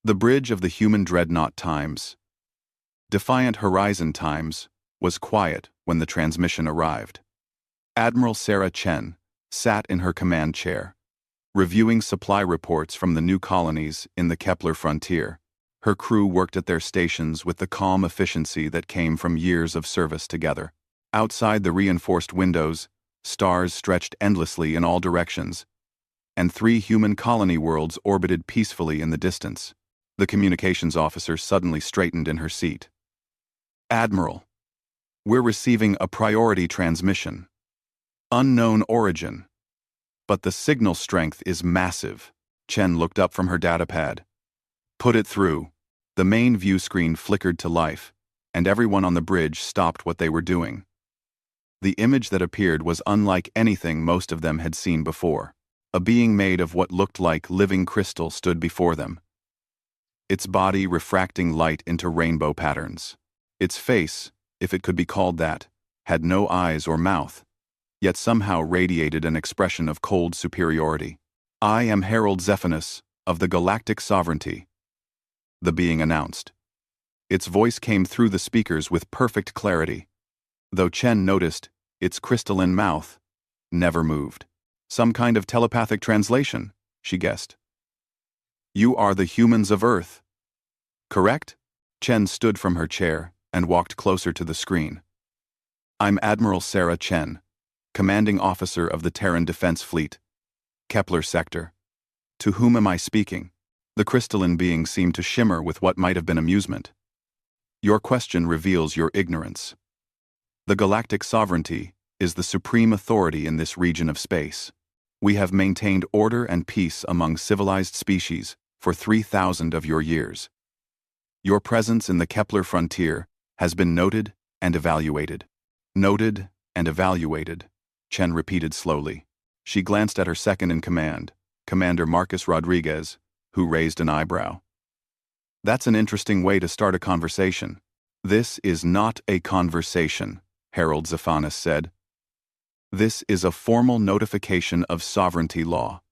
The bridge of the human dreadnought Times, Defiant Horizon Times, was quiet when the transmission arrived. Admiral Sarah Chen sat in her command chair, reviewing supply reports from the new colonies in the Kepler frontier. Her crew worked at their stations with the calm efficiency that came from years of service together. Outside the reinforced windows, stars stretched endlessly in all directions, and 3 human colony worlds orbited peacefully in the distance. The communications officer suddenly straightened in her seat. "Admiral, we're receiving a priority transmission. Unknown origin. But the signal strength is massive." Chen looked up from her datapad. "Put it through." The main view screen flickered to life, and everyone on the bridge stopped what they were doing. The image that appeared was unlike anything most of them had seen before. A being made of what looked like living crystal stood before them, its body refracting light into rainbow patterns. Its face, if it could be called that, had no eyes or mouth, yet somehow radiated an expression of cold superiority. "I am Herald Zephinus, of the Galactic Sovereignty," the being announced. Its voice came through the speakers with perfect clarity, though Chen noticed its crystalline mouth never moved. Some kind of telepathic translation, she guessed. "You are the humans of Earth, correct?" Chen stood from her chair and walked closer to the screen. "I'm Admiral Sarah Chen, commanding officer of the Terran Defense Fleet, Kepler Sector. To whom am I speaking?" The crystalline being seemed to shimmer with what might have been amusement. "Your question reveals your ignorance. The Galactic Sovereignty is the supreme authority in this region of space. We have maintained order and peace among civilized species for 3,000 of your years. Your presence in the Kepler frontier has been noted and evaluated." "Noted and evaluated," Chen repeated slowly. She glanced at her second-in-command, Commander Marcus Rodriguez, who raised an eyebrow. "That's an interesting way to start a conversation." "This is not a conversation," Herald Zephinus said. "This is a formal notification of sovereignty law.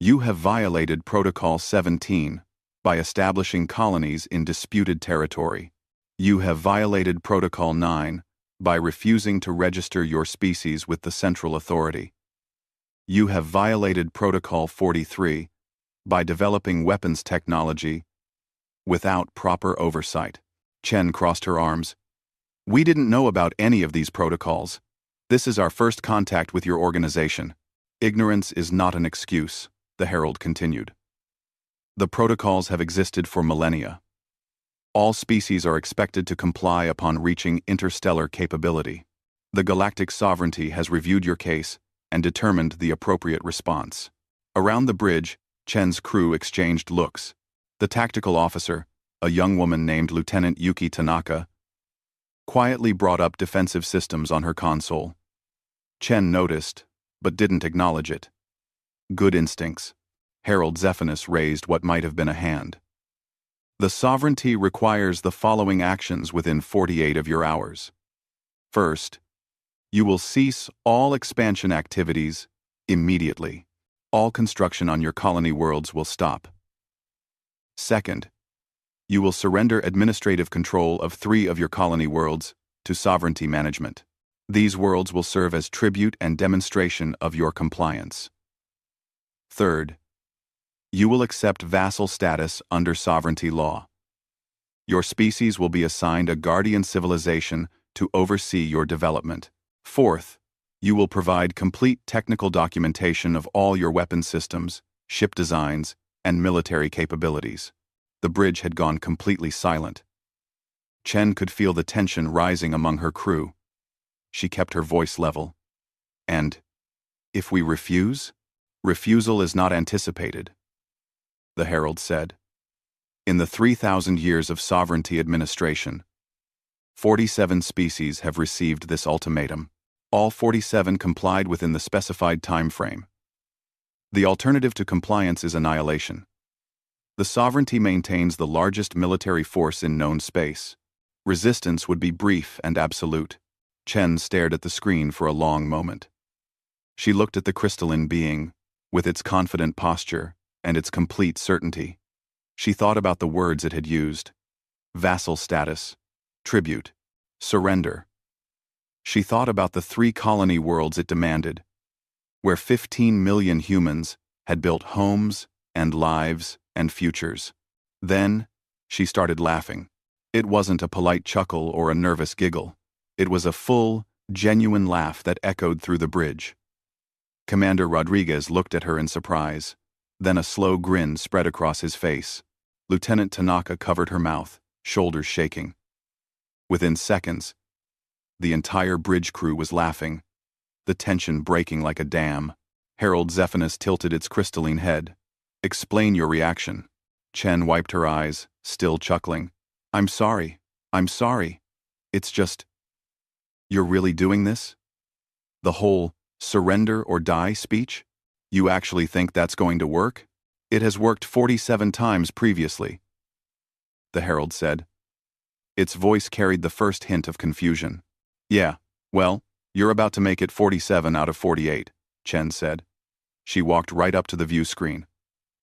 You have violated Protocol 17 by establishing colonies in disputed territory. You have violated Protocol 9 by refusing to register your species with the Central Authority. You have violated Protocol 43 by developing weapons technology without proper oversight." Chen crossed her arms. "We didn't know about any of these protocols. This is our first contact with your organization. Ignorance is not an excuse," the Herald continued. "The protocols have existed for millennia. All species are expected to comply upon reaching interstellar capability. The Galactic Sovereignty has reviewed your case and determined the appropriate response." Around the bridge, Chen's crew exchanged looks. The tactical officer, a young woman named Lieutenant Yuki Tanaka, quietly brought up defensive systems on her console. Chen noticed, but didn't acknowledge it. "Good instincts." Herald Zephinus raised what might have been a hand. "The sovereignty requires the following actions within 48 of your hours. First, you will cease all expansion activities immediately. All construction on your colony worlds will stop. Second, you will surrender administrative control of 3 of your colony worlds to sovereignty management. These worlds will serve as tribute and demonstration of your compliance. Third, you will accept vassal status under sovereignty law. Your species will be assigned a guardian civilization to oversee your development. Fourth, you will provide complete technical documentation of all your weapon systems, ship designs, and military capabilities." The bridge had gone completely silent. Chen could feel the tension rising among her crew. She kept her voice level. "And if we refuse?" "Refusal is not anticipated," the Herald said. "In the 3,000 years of sovereignty administration, 47 species have received this ultimatum. All 47 complied within the specified time frame. The alternative to compliance is annihilation. The sovereignty maintains the largest military force in known space. Resistance would be brief and absolute." Chen stared at the screen for a long moment. She looked at the crystalline being, with its confident posture and its complete certainty. She thought about the words it had used: vassal status, tribute, surrender. She thought about the 3 colony worlds it demanded, where 15 million humans had built homes and lives and futures. Then, she started laughing. It wasn't a polite chuckle or a nervous giggle. It was a full, genuine laugh that echoed through the bridge. Commander Rodriguez looked at her in surprise. Then a slow grin spread across his face. Lieutenant Tanaka covered her mouth, shoulders shaking. Within seconds, the entire bridge crew was laughing, the tension breaking like a dam. Harold Zephinus tilted its crystalline head. "Explain your reaction." Chen wiped her eyes, still chuckling. I'm sorry. It's just... You're really doing this? The whole surrender or die speech? You actually think that's going to work? It has worked 47 times previously," the herald said. Its voice carried the first hint of confusion. "Yeah, well, you're about to make it 47 out of 48, Chen said. She walked right up to the view screen,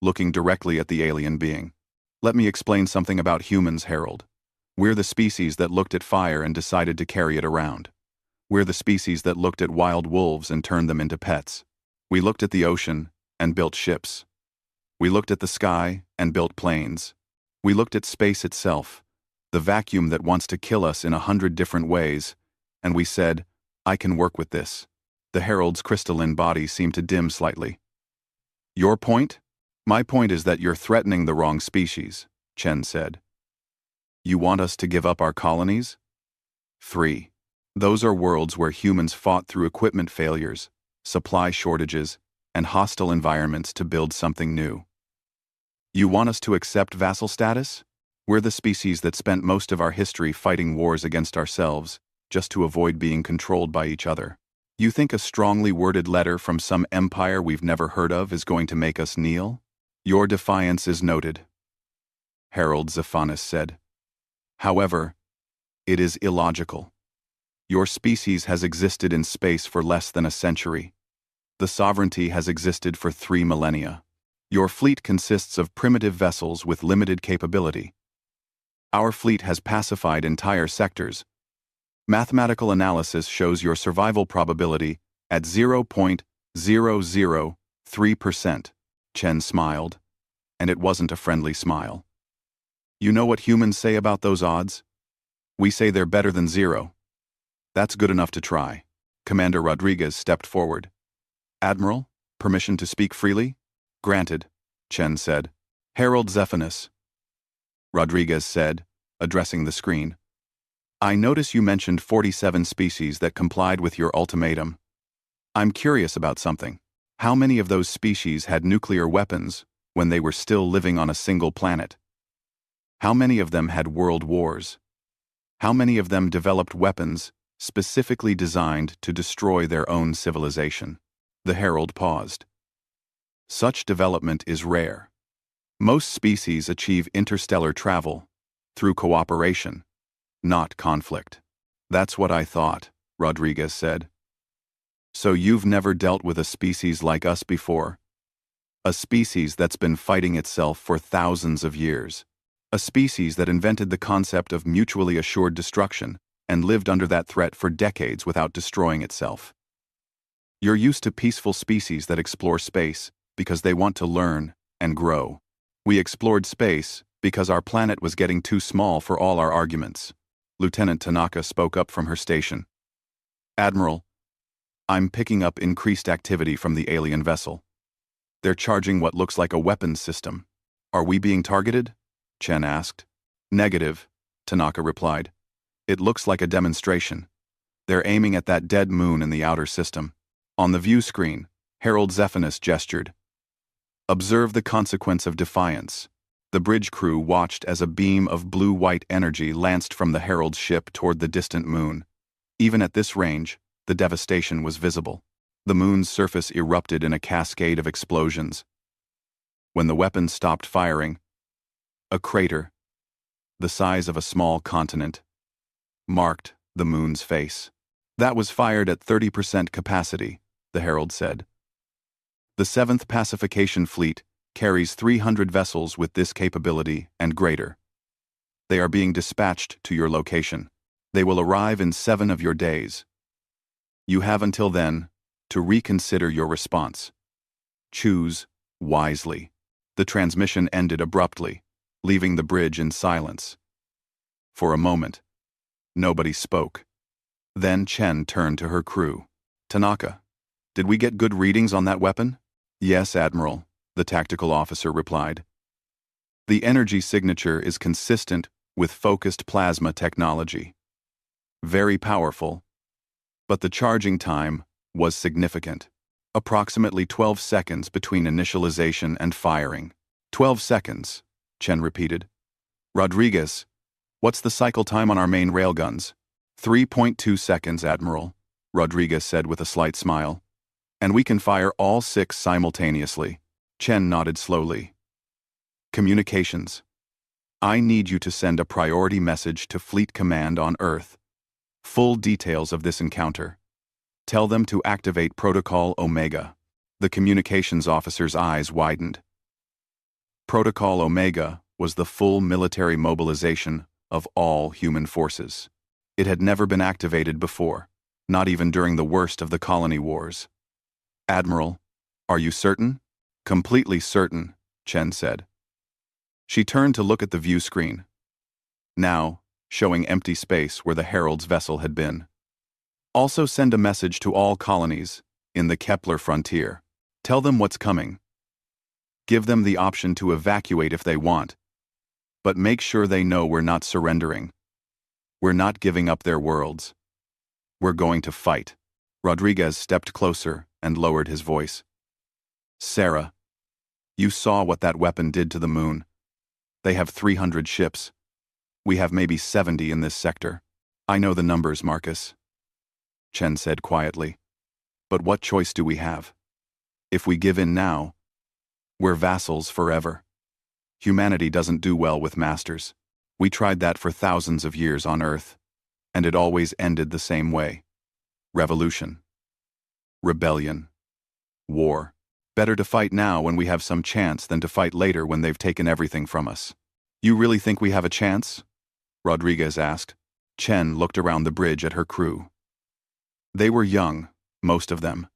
looking directly at the alien being. "Let me explain something about humans, Harold. We're the species that looked at fire and decided to carry it around. We're the species that looked at wild wolves and turned them into pets. We looked at the ocean and built ships. We looked at the sky and built planes. We looked at space itself, the vacuum that wants to kill us in 100 different ways, and we said, I can work with this." The herald's crystalline body seemed to dim slightly. "Your point? My point is that you're threatening the wrong species," Chen said. "You want us to give up our colonies?" 3. Those are worlds where humans fought through equipment failures, supply shortages, and hostile environments to build something new. You want us to accept vassal status? We're the species that spent most of our history fighting wars against ourselves, just to avoid being controlled by each other. You think a strongly worded letter from some empire we've never heard of is going to make us kneel? Your defiance is noted," Harold Zephinus said. "However, it is illogical. Your species has existed in space for less than a century. The sovereignty has existed for 3 millennia. Your fleet consists of primitive vessels with limited capability. Our fleet has pacified entire sectors. Mathematical analysis shows your survival probability at 0.003%, Chen smiled, and it wasn't a friendly smile. "You know what humans say about those odds? We say they're better than 0. That's good enough to try." Commander Rodriguez stepped forward. "Admiral, permission to speak freely?" "Granted," Chen said. "Harold Zephinus," Rodriguez said, addressing the screen. "I notice you mentioned 47 species that complied with your ultimatum. I'm curious about something. How many of those species had nuclear weapons when they were still living on a single planet? How many of them had world wars? How many of them developed weapons specifically designed to destroy their own civilization?" The herald paused. "Such development is rare. Most species achieve interstellar travel through cooperation, not conflict." "That's what I thought," Rodriguez said. "So you've never dealt with a species like us before? A species that's been fighting itself for thousands of years. A species that invented the concept of mutually assured destruction and lived under that threat for decades without destroying itself. You're used to peaceful species that explore space because they want to learn and grow. We explored space because our planet was getting too small for all our arguments." Lieutenant Tanaka spoke up from her station. "Admiral, I'm picking up increased activity from the alien vessel. They're charging what looks like a weapons system. Are we being targeted?" Chen asked. "Negative," Tanaka replied. "It looks like a demonstration. They're aiming at that dead moon in the outer system." On the view screen, Harold Zephinus gestured. "Observe the consequence of defiance." The bridge crew watched as a beam of blue-white energy lanced from the herald's ship toward the distant moon. Even at this range, the devastation was visible. The moon's surface erupted in a cascade of explosions. When the weapon stopped firing, a crater, the size of a small continent, marked the moon's face. "That was fired at 30% capacity," the herald said. "The 7th Pacification Fleet carries 300 vessels with this capability and greater. They are being dispatched to your location. They will arrive in 7 of your days. You have until then to reconsider your response. Choose wisely. The transmission ended abruptly, leaving the bridge in silence. For a moment, nobody spoke. Then Chen turned to her crew. Tanaka, did we get good readings on that weapon? Yes, Admiral, the tactical officer replied. The energy signature is consistent with focused plasma technology. Very powerful, but the charging time was significant. Approximately 12 seconds between initialization and firing. 12 seconds, Chen repeated. Rodriguez, what's the cycle time on our main railguns? 3.2 seconds, Admiral, Rodriguez said with a slight smile. And we can fire all 6 simultaneously. Chen nodded slowly. Communications. I need you to send a priority message to Fleet Command on Earth. Full details of this encounter. Tell them to activate Protocol Omega. The communications officer's eyes widened. Protocol Omega was the full military mobilization of all human forces. It had never been activated before, not even during the worst of the colony wars. Admiral, are you certain? Completely certain, Chen said. She turned to look at the view screen, now showing empty space where the Herald's vessel had been. Also send a message to all colonies in the Kepler frontier. Tell them what's coming. Give them the option to evacuate if they want, but make sure they know we're not surrendering. We're not giving up their worlds. We're going to fight. Rodriguez stepped closer and lowered his voice. Sarah, you saw what that weapon did to the moon. They have 300 ships. We have maybe 70 in this sector. I know the numbers, Marcus, Chen said quietly. But what choice do we have? If we give in now, we're vassals forever. Humanity doesn't do well with masters. We tried that for thousands of years on Earth, and it always ended the same way. Revolution. Rebellion. War. Better to fight now when we have some chance than to fight later when they've taken everything from us. You really think we have a chance? Rodriguez asked. Chen looked around the bridge at her crew. They were young, most of them.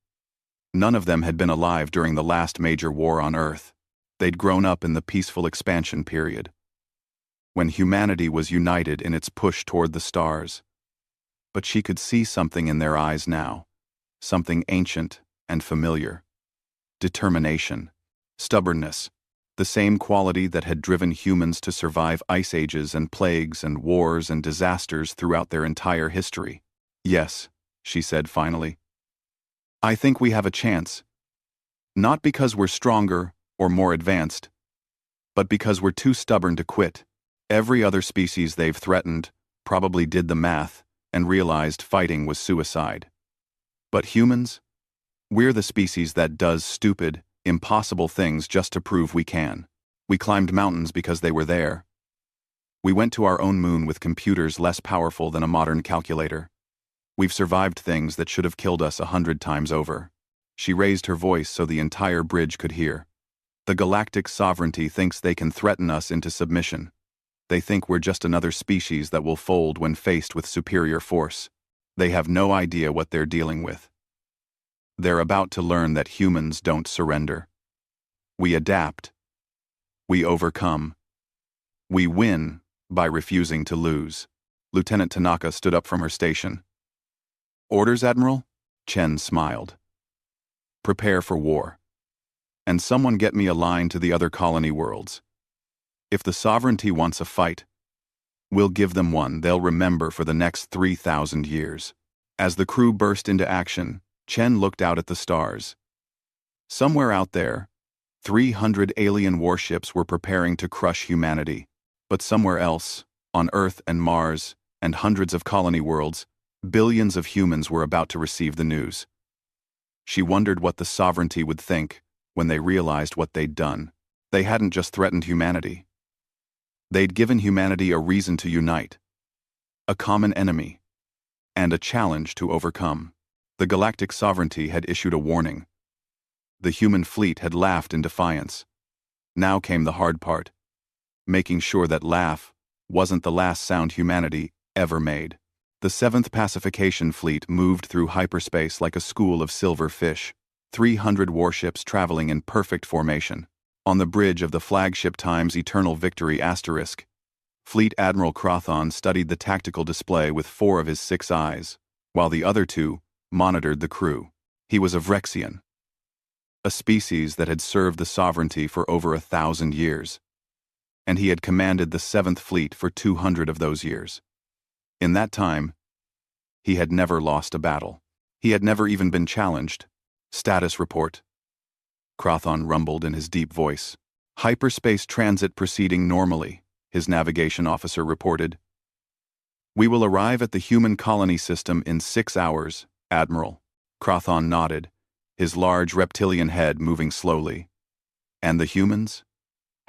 None of them had been alive during the last major war on Earth. They'd grown up in the peaceful expansion period, when humanity was united in its push toward the stars. But she could see something in their eyes now, something ancient and familiar. Determination, stubbornness, the same quality that had driven humans to survive ice ages and plagues and wars and disasters throughout their entire history. Yes, she said finally. I think we have a chance. Not because we're stronger or more advanced, but because we're too stubborn to quit. Every other species they've threatened probably did the math and realized fighting was suicide. But humans? We're the species that does stupid, impossible things just to prove we can. We climbed mountains because they were there. We went to our own moon with computers less powerful than a modern calculator. We've survived things that should have killed us 100 times over. She raised her voice so the entire bridge could hear. The galactic sovereignty thinks they can threaten us into submission. They think we're just another species that will fold when faced with superior force. They have no idea what they're dealing with. They're about to learn that humans don't surrender. We adapt. We overcome. We win by refusing to lose. Lieutenant Tanaka stood up from her station. Orders, Admiral? Chen smiled. Prepare for war. And someone get me a line to the other colony worlds. If the sovereignty wants a fight, we'll give them one they'll remember for the next 3,000 years. As the crew burst into action, Chen looked out at the stars. Somewhere out there, 300 alien warships were preparing to crush humanity. But somewhere else, on Earth and Mars, and hundreds of colony worlds, billions of humans were about to receive the news. She wondered what the sovereignty would think when they realized what they'd done. They hadn't just threatened humanity. They'd given humanity a reason to unite, a common enemy, and a challenge to overcome. The galactic sovereignty had issued a warning. The human fleet had laughed in defiance. Now came the hard part. Making sure that laugh wasn't the last sound humanity ever made. The 7th Pacification Fleet moved through hyperspace like a school of silver fish, 300 warships traveling in perfect formation. On the bridge of the flagship Times Eternal Victory Asterisk, Fleet Admiral Crothon studied the tactical display with 4 of his 6 eyes, while the other 2 monitored the crew. He was a Vrexian, a species that had served the sovereignty for over 1,000 years, and he had commanded the 7th Fleet for 200 of those years. In that time, he had never lost a battle. He had never even been challenged. Status report. Crothon rumbled in his deep voice. Hyperspace transit proceeding normally, his navigation officer reported. We will arrive at the human colony system in 6 hours, Admiral. Crothon nodded, his large reptilian head moving slowly. And the humans?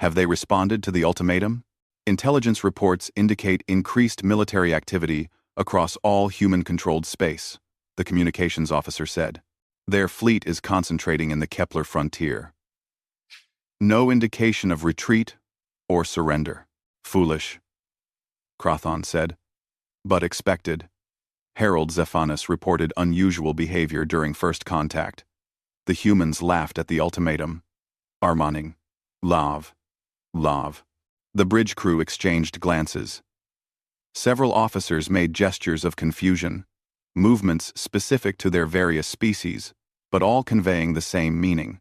Have they responded to the ultimatum? Intelligence reports indicate increased military activity across all human-controlled space, the communications officer said. Their fleet is concentrating in the Kepler frontier. No indication of retreat or surrender. Foolish, Crothon said, but expected. Harold Zephanus reported unusual behavior during first contact. The humans laughed at the ultimatum. Armaning. Lav. The bridge crew exchanged glances. Several officers made gestures of confusion, movements specific to their various species, but all conveying the same meaning.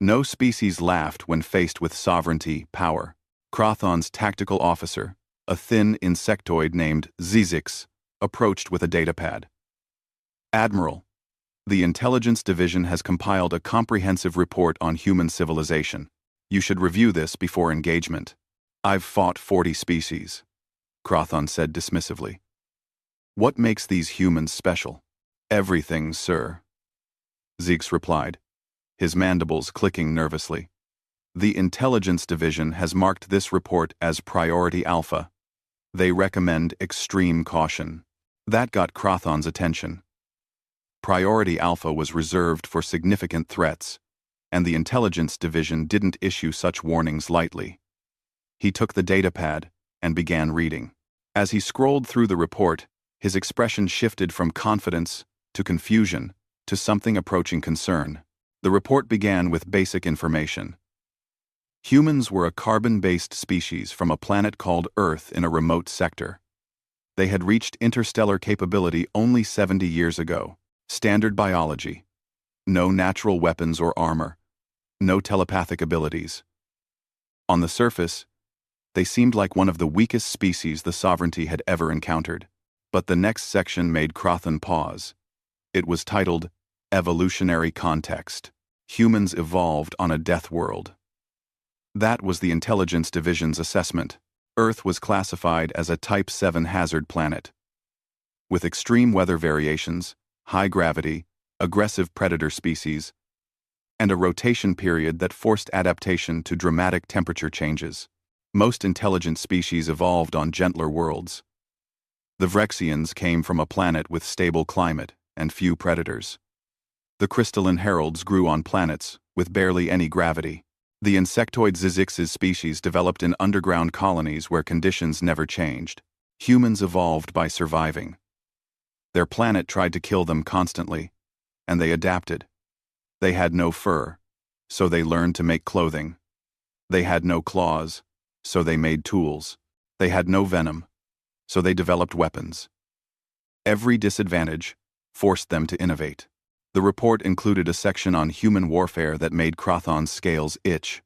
No species laughed when faced with sovereignty power. Crothon's tactical officer, a thin insectoid named Zizix, approached with a datapad. Admiral, the Intelligence Division has compiled a comprehensive report on human civilization. You should review this before engagement. I've fought 40 species, Crothon said dismissively. What makes these humans special? Everything, sir, Zix replied, his mandibles clicking nervously. The Intelligence Division has marked this report as Priority Alpha. They recommend extreme caution. That got Crothon's attention. Priority Alpha was reserved for significant threats, and the Intelligence Division didn't issue such warnings lightly. He took the datapad and began reading. As he scrolled through the report, his expression shifted from confidence to confusion to something approaching concern. The report began with basic information. Humans were a carbon-based species from a planet called Earth in a remote sector. They had reached interstellar capability only 70 years ago. Standard biology. No natural weapons or armor. No telepathic abilities. On the surface, they seemed like one of the weakest species the sovereignty had ever encountered. But the next section made Crothon pause. It was titled, Evolutionary Context. Humans evolved on a death world. That was the Intelligence Division's assessment. Earth was classified as a Type 7 hazard planet. With extreme weather variations, high gravity, aggressive predator species, and a rotation period that forced adaptation to dramatic temperature changes. Most intelligent species evolved on gentler worlds. The Vrexians came from a planet with stable climate and few predators. The crystalline heralds grew on planets with barely any gravity. The insectoid Zizix's species developed in underground colonies where conditions never changed. Humans evolved by surviving. Their planet tried to kill them constantly, and they adapted. They had no fur, so they learned to make clothing. They had no claws, so they made tools. They had no venom, so they developed weapons. Every disadvantage forced them to innovate. The report included a section on human warfare that made Crothon's scales itch.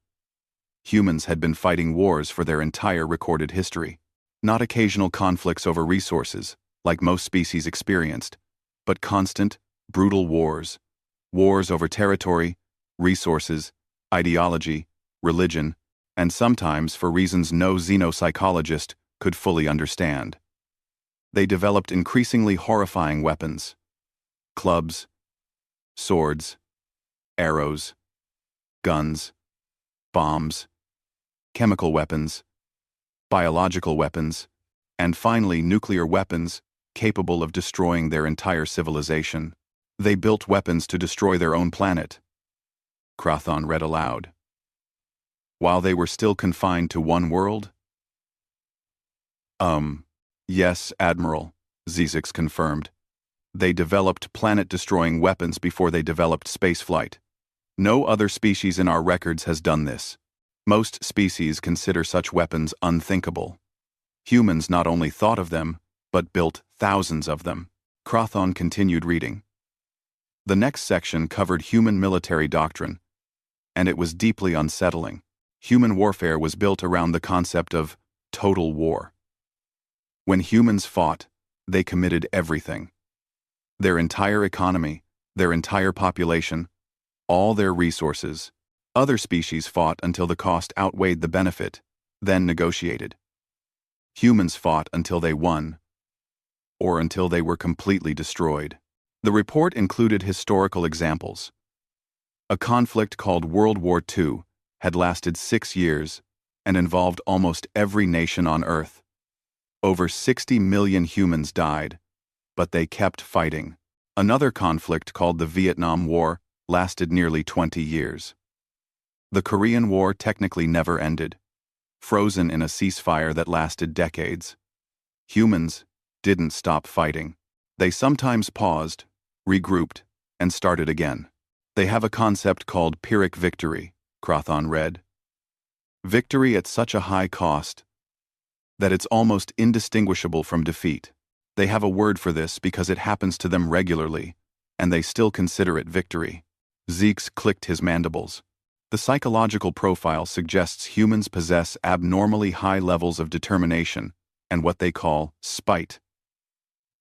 Humans had been fighting wars for their entire recorded history. Not occasional conflicts over resources, like most species experienced, but constant, brutal wars. Wars over territory, resources, ideology, religion, and sometimes for reasons no xenopsychologist could fully understand. They developed increasingly horrifying weapons. Clubs, swords, arrows, guns, bombs, chemical weapons, biological weapons, and finally nuclear weapons capable of destroying their entire civilization. They built weapons to destroy their own planet. Crothon read aloud. while they were still confined to one world? Yes, Admiral, Zizix confirmed. They developed planet-destroying weapons before they developed spaceflight. No other species in our records has done this. Most species consider such weapons unthinkable. Humans not only thought of them, but built thousands of them. Crothon continued reading. The next section covered human military doctrine, and it was deeply unsettling. Human warfare was built around the concept of total war. When humans fought, they committed everything. Their entire economy, their entire population, all their resources. Other species fought until the cost outweighed the benefit, then negotiated. Humans fought until they won, or until they were completely destroyed. The report included historical examples. A conflict called World War II had lasted 6 years and involved almost every nation on Earth. Over 60 million humans died, but they kept fighting. Another conflict called the Vietnam War lasted nearly 20 years. The Korean War technically never ended, frozen in a ceasefire that lasted decades. Humans didn't stop fighting. They sometimes paused, regrouped, and started again. They have a concept called Pyrrhic victory, Crothon read. Victory at such a high cost that it's almost indistinguishable from defeat. They have a word for this because it happens to them regularly, and they still consider it victory. Zeeks clicked his mandibles. The psychological profile suggests humans possess abnormally high levels of determination and what they call spite.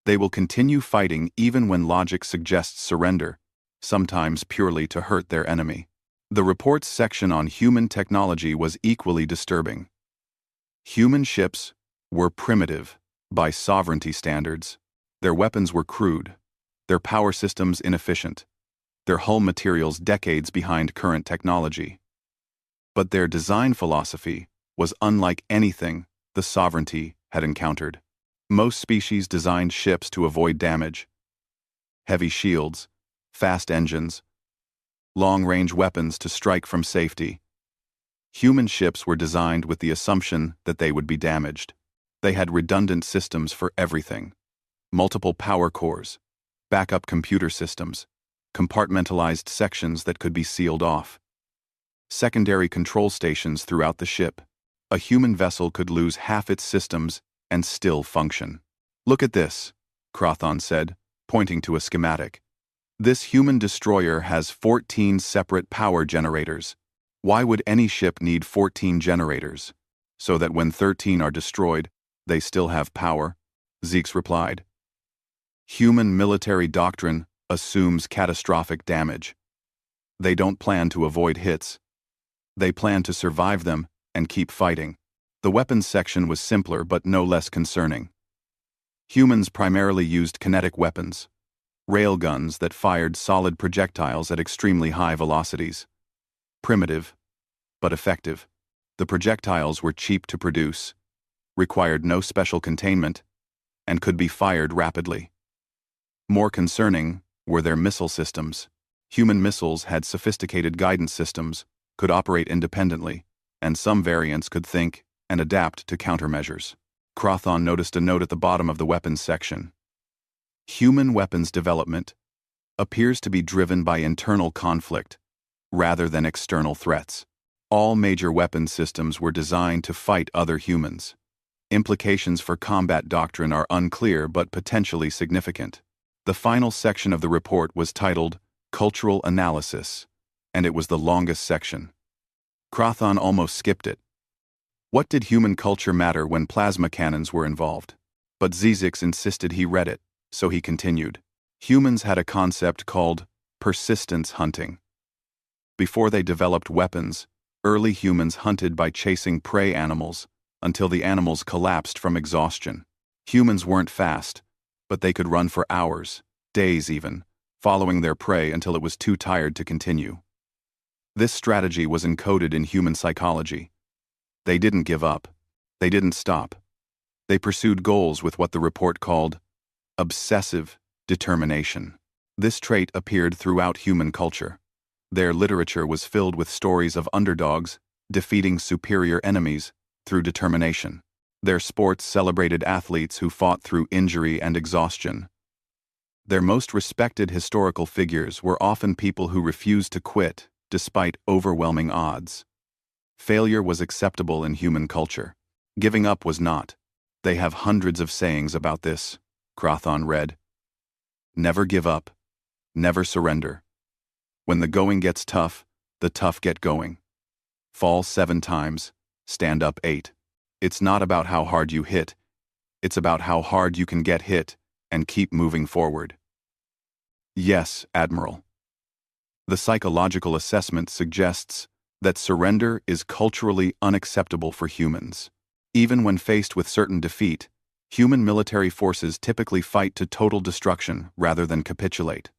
They will continue fighting even when logic suggests surrender, sometimes purely to hurt their enemy. The report's section on human technology was equally disturbing. Human ships were primitive by sovereignty standards. Their weapons were crude, their power systems inefficient, their hull materials decades behind current technology. But their design philosophy was unlike anything the sovereignty had encountered. Most species designed ships to avoid damage. Heavy shields, fast engines, long-range weapons to strike from safety. Human ships were designed with the assumption that they would be damaged. They had redundant systems for everything. Multiple power cores, backup computer systems, compartmentalized sections that could be sealed off. Secondary control stations throughout the ship. A human vessel could lose half its systems and still function. Look at this, Crothon said, pointing to a schematic. This human destroyer has 14 separate power generators. Why would any ship need 14 generators? So that when 13 are destroyed, they still have power, Zeeks replied. Human military doctrine assumes catastrophic damage. They don't plan to avoid hits. They plan to survive them and keep fighting. The weapons section was simpler but no less concerning. Humans primarily used kinetic weapons, railguns that fired solid projectiles at extremely high velocities. Primitive, but effective. The projectiles were cheap to produce, required no special containment, and could be fired rapidly. More concerning were their missile systems. Human missiles had sophisticated guidance systems, could operate independently, and some variants could think and adapt to countermeasures. Crothon noticed a note at the bottom of the weapons section. Human weapons development appears to be driven by internal conflict, rather than external threats. All major weapons systems were designed to fight other humans. Implications for combat doctrine are unclear but potentially significant. The final section of the report was titled Cultural Analysis, and it was the longest section. Crothon almost skipped it. What did human culture matter when plasma cannons were involved? But Zizix insisted he read it, so he continued. Humans had a concept called persistence hunting. Before they developed weapons, early humans hunted by chasing prey animals until the animals collapsed from exhaustion. Humans weren't fast, but they could run for hours, days even, following their prey until it was too tired to continue. This strategy was encoded in human psychology. They didn't give up. They didn't stop. They pursued goals with what the report called obsessive determination. This trait appeared throughout human culture. Their literature was filled with stories of underdogs defeating superior enemies through determination. Their sports celebrated athletes who fought through injury and exhaustion. Their most respected historical figures were often people who refused to quit despite overwhelming odds. Failure was acceptable in human culture. Giving up was not. They have hundreds of sayings about this, Crawthon read. Never give up. Never surrender. When the going gets tough, the tough get going. Fall 7 times, stand up 8. It's not about how hard you hit. It's about how hard you can get hit and keep moving forward. Yes, Admiral. The psychological assessment suggests that surrender is culturally unacceptable for humans. Even when faced with certain defeat, human military forces typically fight to total destruction rather than capitulate.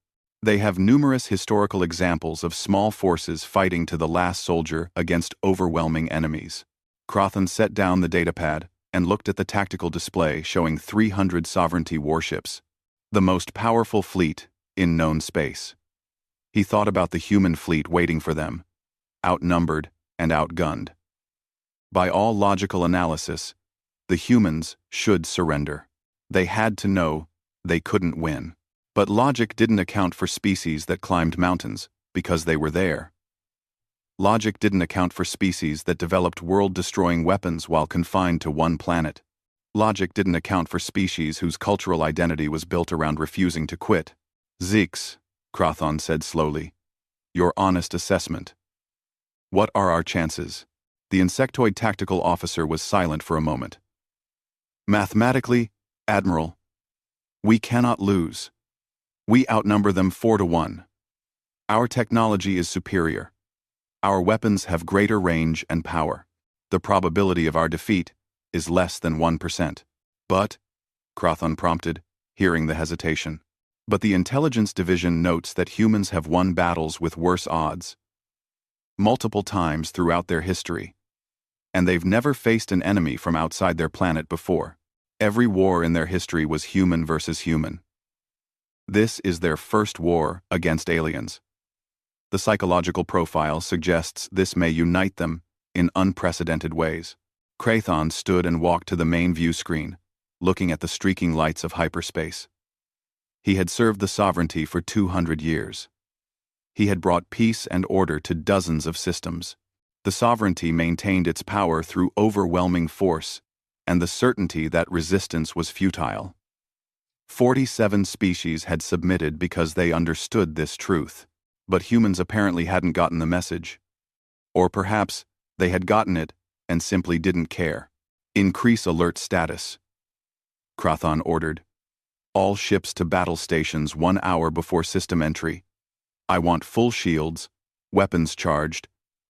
They have numerous historical examples of small forces fighting to the last soldier against overwhelming enemies. Crawthon set down the datapad and looked at the tactical display showing 300 sovereignty warships, the most powerful fleet in known space. He thought about the human fleet waiting for them, outnumbered and outgunned. By all logical analysis, the humans should surrender. They had to know they couldn't win. But logic didn't account for species that climbed mountains because they were there. Logic didn't account for species that developed world-destroying weapons while confined to one planet. Logic didn't account for species whose cultural identity was built around refusing to quit. Zeeks, Crawthon said slowly, your honest assessment. What are our chances? The insectoid tactical officer was silent for a moment. Mathematically, Admiral, we cannot lose. We outnumber them 4-1. Our technology is superior. Our weapons have greater range and power. The probability of our defeat is less than 1%. But, Crawthon prompted, hearing the hesitation. But the intelligence division notes that humans have won battles with worse odds multiple times throughout their history. And they've never faced an enemy from outside their planet before. Every war in their history was human versus human. This is their first war against aliens. The psychological profile suggests this may unite them in unprecedented ways. Crawthon stood and walked to the main view screen, looking at the streaking lights of hyperspace. He had served the sovereignty for 200 years. He had brought peace and order to dozens of systems. The sovereignty maintained its power through overwhelming force and the certainty that resistance was futile. 47 species had submitted because they understood this truth, but humans apparently hadn't gotten the message. Or perhaps they had gotten it and simply didn't care. Increase alert status, Crawthon ordered. All ships to battle stations 1 hour before system entry. I want full shields, weapons charged,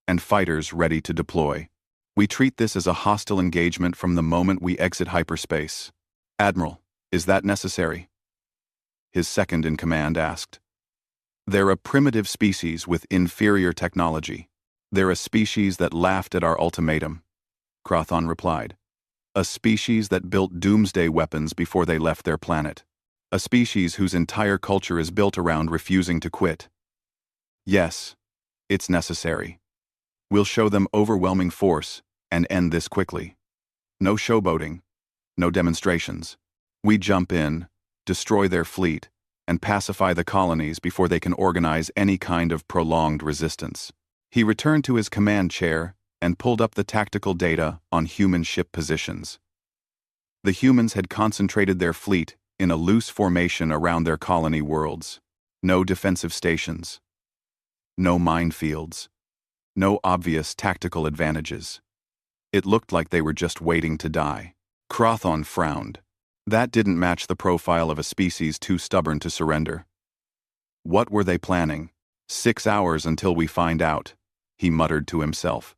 and fighters ready to deploy. We treat this as a hostile engagement from the moment we exit hyperspace. Admiral, is that necessary? His second-in-command asked. They're a primitive species with inferior technology. They're a species that laughed at our ultimatum, Crawthon replied. A species that built doomsday weapons before they left their planet. A species whose entire culture is built around refusing to quit. Yes, it's necessary. We'll show them overwhelming force and end this quickly. No showboating, no demonstrations. We jump in, destroy their fleet, and pacify the colonies before they can organize any kind of prolonged resistance. He returned to his command chair and pulled up the tactical data on human ship positions. The humans had concentrated their fleet in a loose formation around their colony worlds. No defensive stations. No minefields. No obvious tactical advantages. It looked like they were just waiting to die. Crawthon frowned. That didn't match the profile of a species too stubborn to surrender. What were they planning? 6 hours until we find out, he muttered to himself.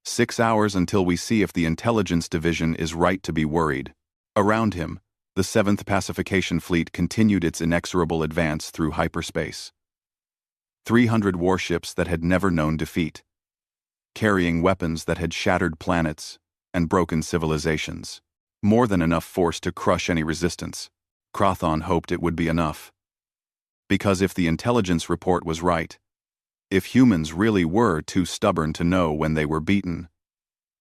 6 hours until we see if the intelligence division is right to be worried. Around him, the 7th Pacification Fleet continued its inexorable advance through hyperspace. 300 warships that had never known defeat, carrying weapons that had shattered planets and broken civilizations. More than enough force to crush any resistance. Crawthon hoped it would be enough. Because if the intelligence report was right, If humans really were too stubborn to know when they were beaten,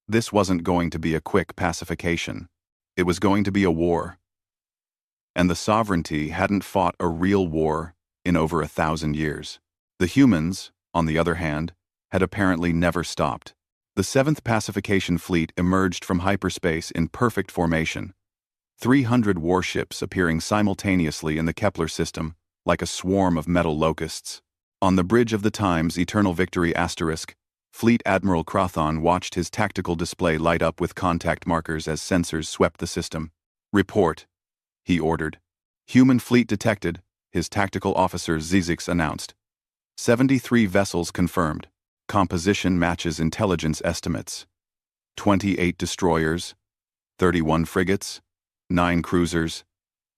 this wasn't going to be a quick pacification. It was going to be a war. And the sovereignty hadn't fought a real war in over 1,000 years. The humans, on the other hand, had apparently never stopped. The Seventh Pacification Fleet emerged from hyperspace in perfect formation, 300 warships appearing simultaneously in the Kepler system like a swarm of metal locusts. On the bridge of the Times Eternal Victory *, Fleet Admiral Crothon watched his tactical display light up with contact markers as sensors swept the system. "Report," he ordered. "Human fleet detected," his tactical officer Zizix announced. 73 vessels confirmed. Composition matches intelligence estimates. 28 destroyers, 31 frigates, 9 cruisers,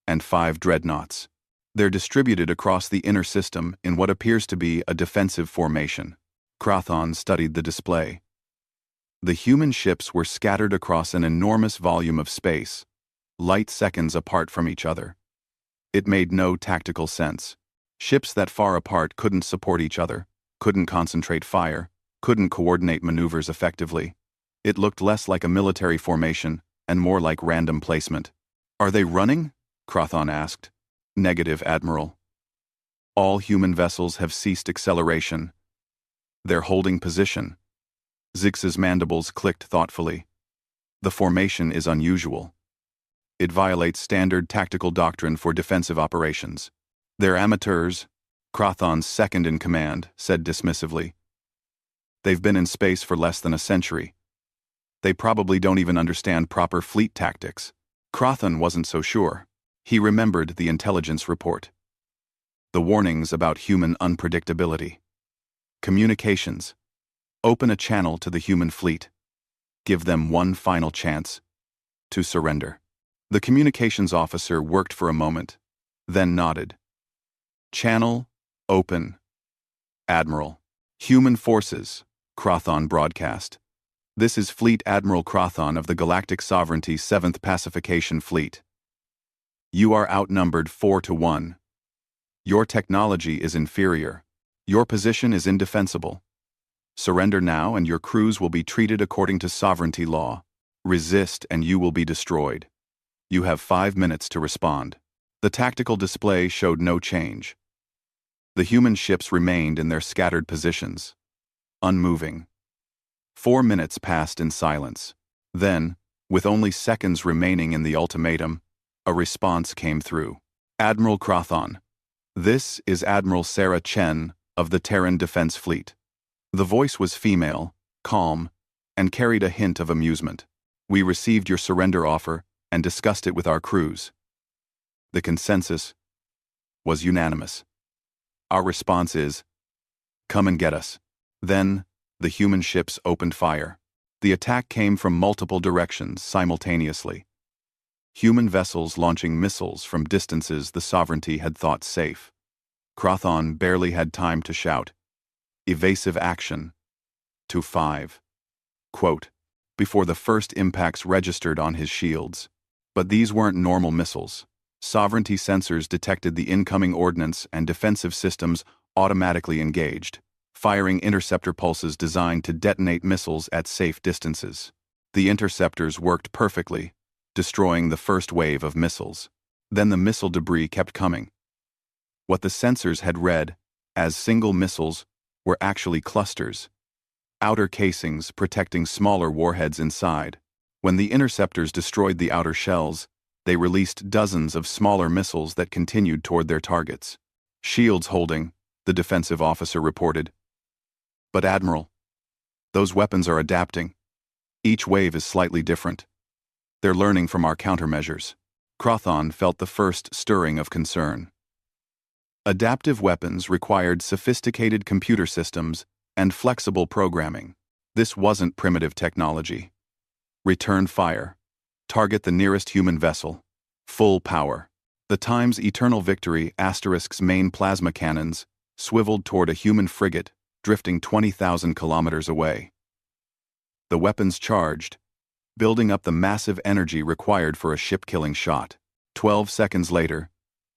and 5 dreadnoughts. They're distributed across the inner system in what appears to be a defensive formation. Crothon studied the display. The human ships were scattered across an enormous volume of space, light seconds apart from each other. It made no tactical sense. Ships that far apart couldn't support each other, couldn't concentrate fire, couldn't coordinate maneuvers effectively. It looked less like a military formation and more like random placement. "Are they running?" Crothon asked. "Negative, Admiral. All human vessels have ceased acceleration. They're holding position." Zix's mandibles clicked thoughtfully. "The formation is unusual. It violates standard tactical doctrine for defensive operations. They're amateurs," Crothon's second-in-command said dismissively. "They've been in space for less than a century. They probably don't even understand proper fleet tactics." Crothon wasn't so sure. He remembered the intelligence report. The warnings about human unpredictability. Communications. Open a channel to the human fleet. Give them one final chance to surrender. The communications officer worked for a moment, then nodded. "Channel open, Admiral." "Human forces," Crothon broadcast. "This is Fleet Admiral Crothon of the Galactic Sovereignty 7th Pacification Fleet. You are outnumbered 4-1. Your technology is inferior. Your position is indefensible. Surrender now and your crews will be treated according to sovereignty law. Resist and you will be destroyed. You have 5 minutes to respond." The tactical display showed no change. The human ships remained in their scattered positions, unmoving. 4 minutes passed in silence. Then, with only seconds remaining in the ultimatum, a response came through. "Admiral Crothon, this is Admiral Sarah Chen of the Terran Defense Fleet." The voice was female, calm, and carried a hint of amusement. "We received your surrender offer and discussed it with our crews. The consensus was unanimous. Our response is, come and get us." Then, the human ships opened fire. The attack came from multiple directions simultaneously. Human vessels launching missiles from distances the Sovereignty had thought safe. Crothon barely had time to shout, "Evasive action." To 5. Quote, before the first impacts registered on his shields. But these weren't normal missiles. Sovereignty sensors detected the incoming ordnance and defensive systems automatically engaged, firing interceptor pulses designed to detonate missiles at safe distances. The interceptors worked perfectly, destroying the first wave of missiles. Then the missile debris kept coming. What the sensors had read as single missiles were actually clusters, outer casings protecting smaller warheads inside. When the interceptors destroyed the outer shells, they released dozens of smaller missiles that continued toward their targets. "Shields holding," the defensive officer reported. "But Admiral, those weapons are adapting. Each wave is slightly different. They're learning from our countermeasures." Crothon felt the first stirring of concern. Adaptive weapons required sophisticated computer systems and flexible programming. This wasn't primitive technology. Return fire. Target the nearest human vessel. Full power. The Times Eternal Victory *''s main plasma cannons swiveled toward a human frigate drifting 20,000 kilometers away. The weapons charged, building up the massive energy required for a ship-killing shot. 12 seconds later,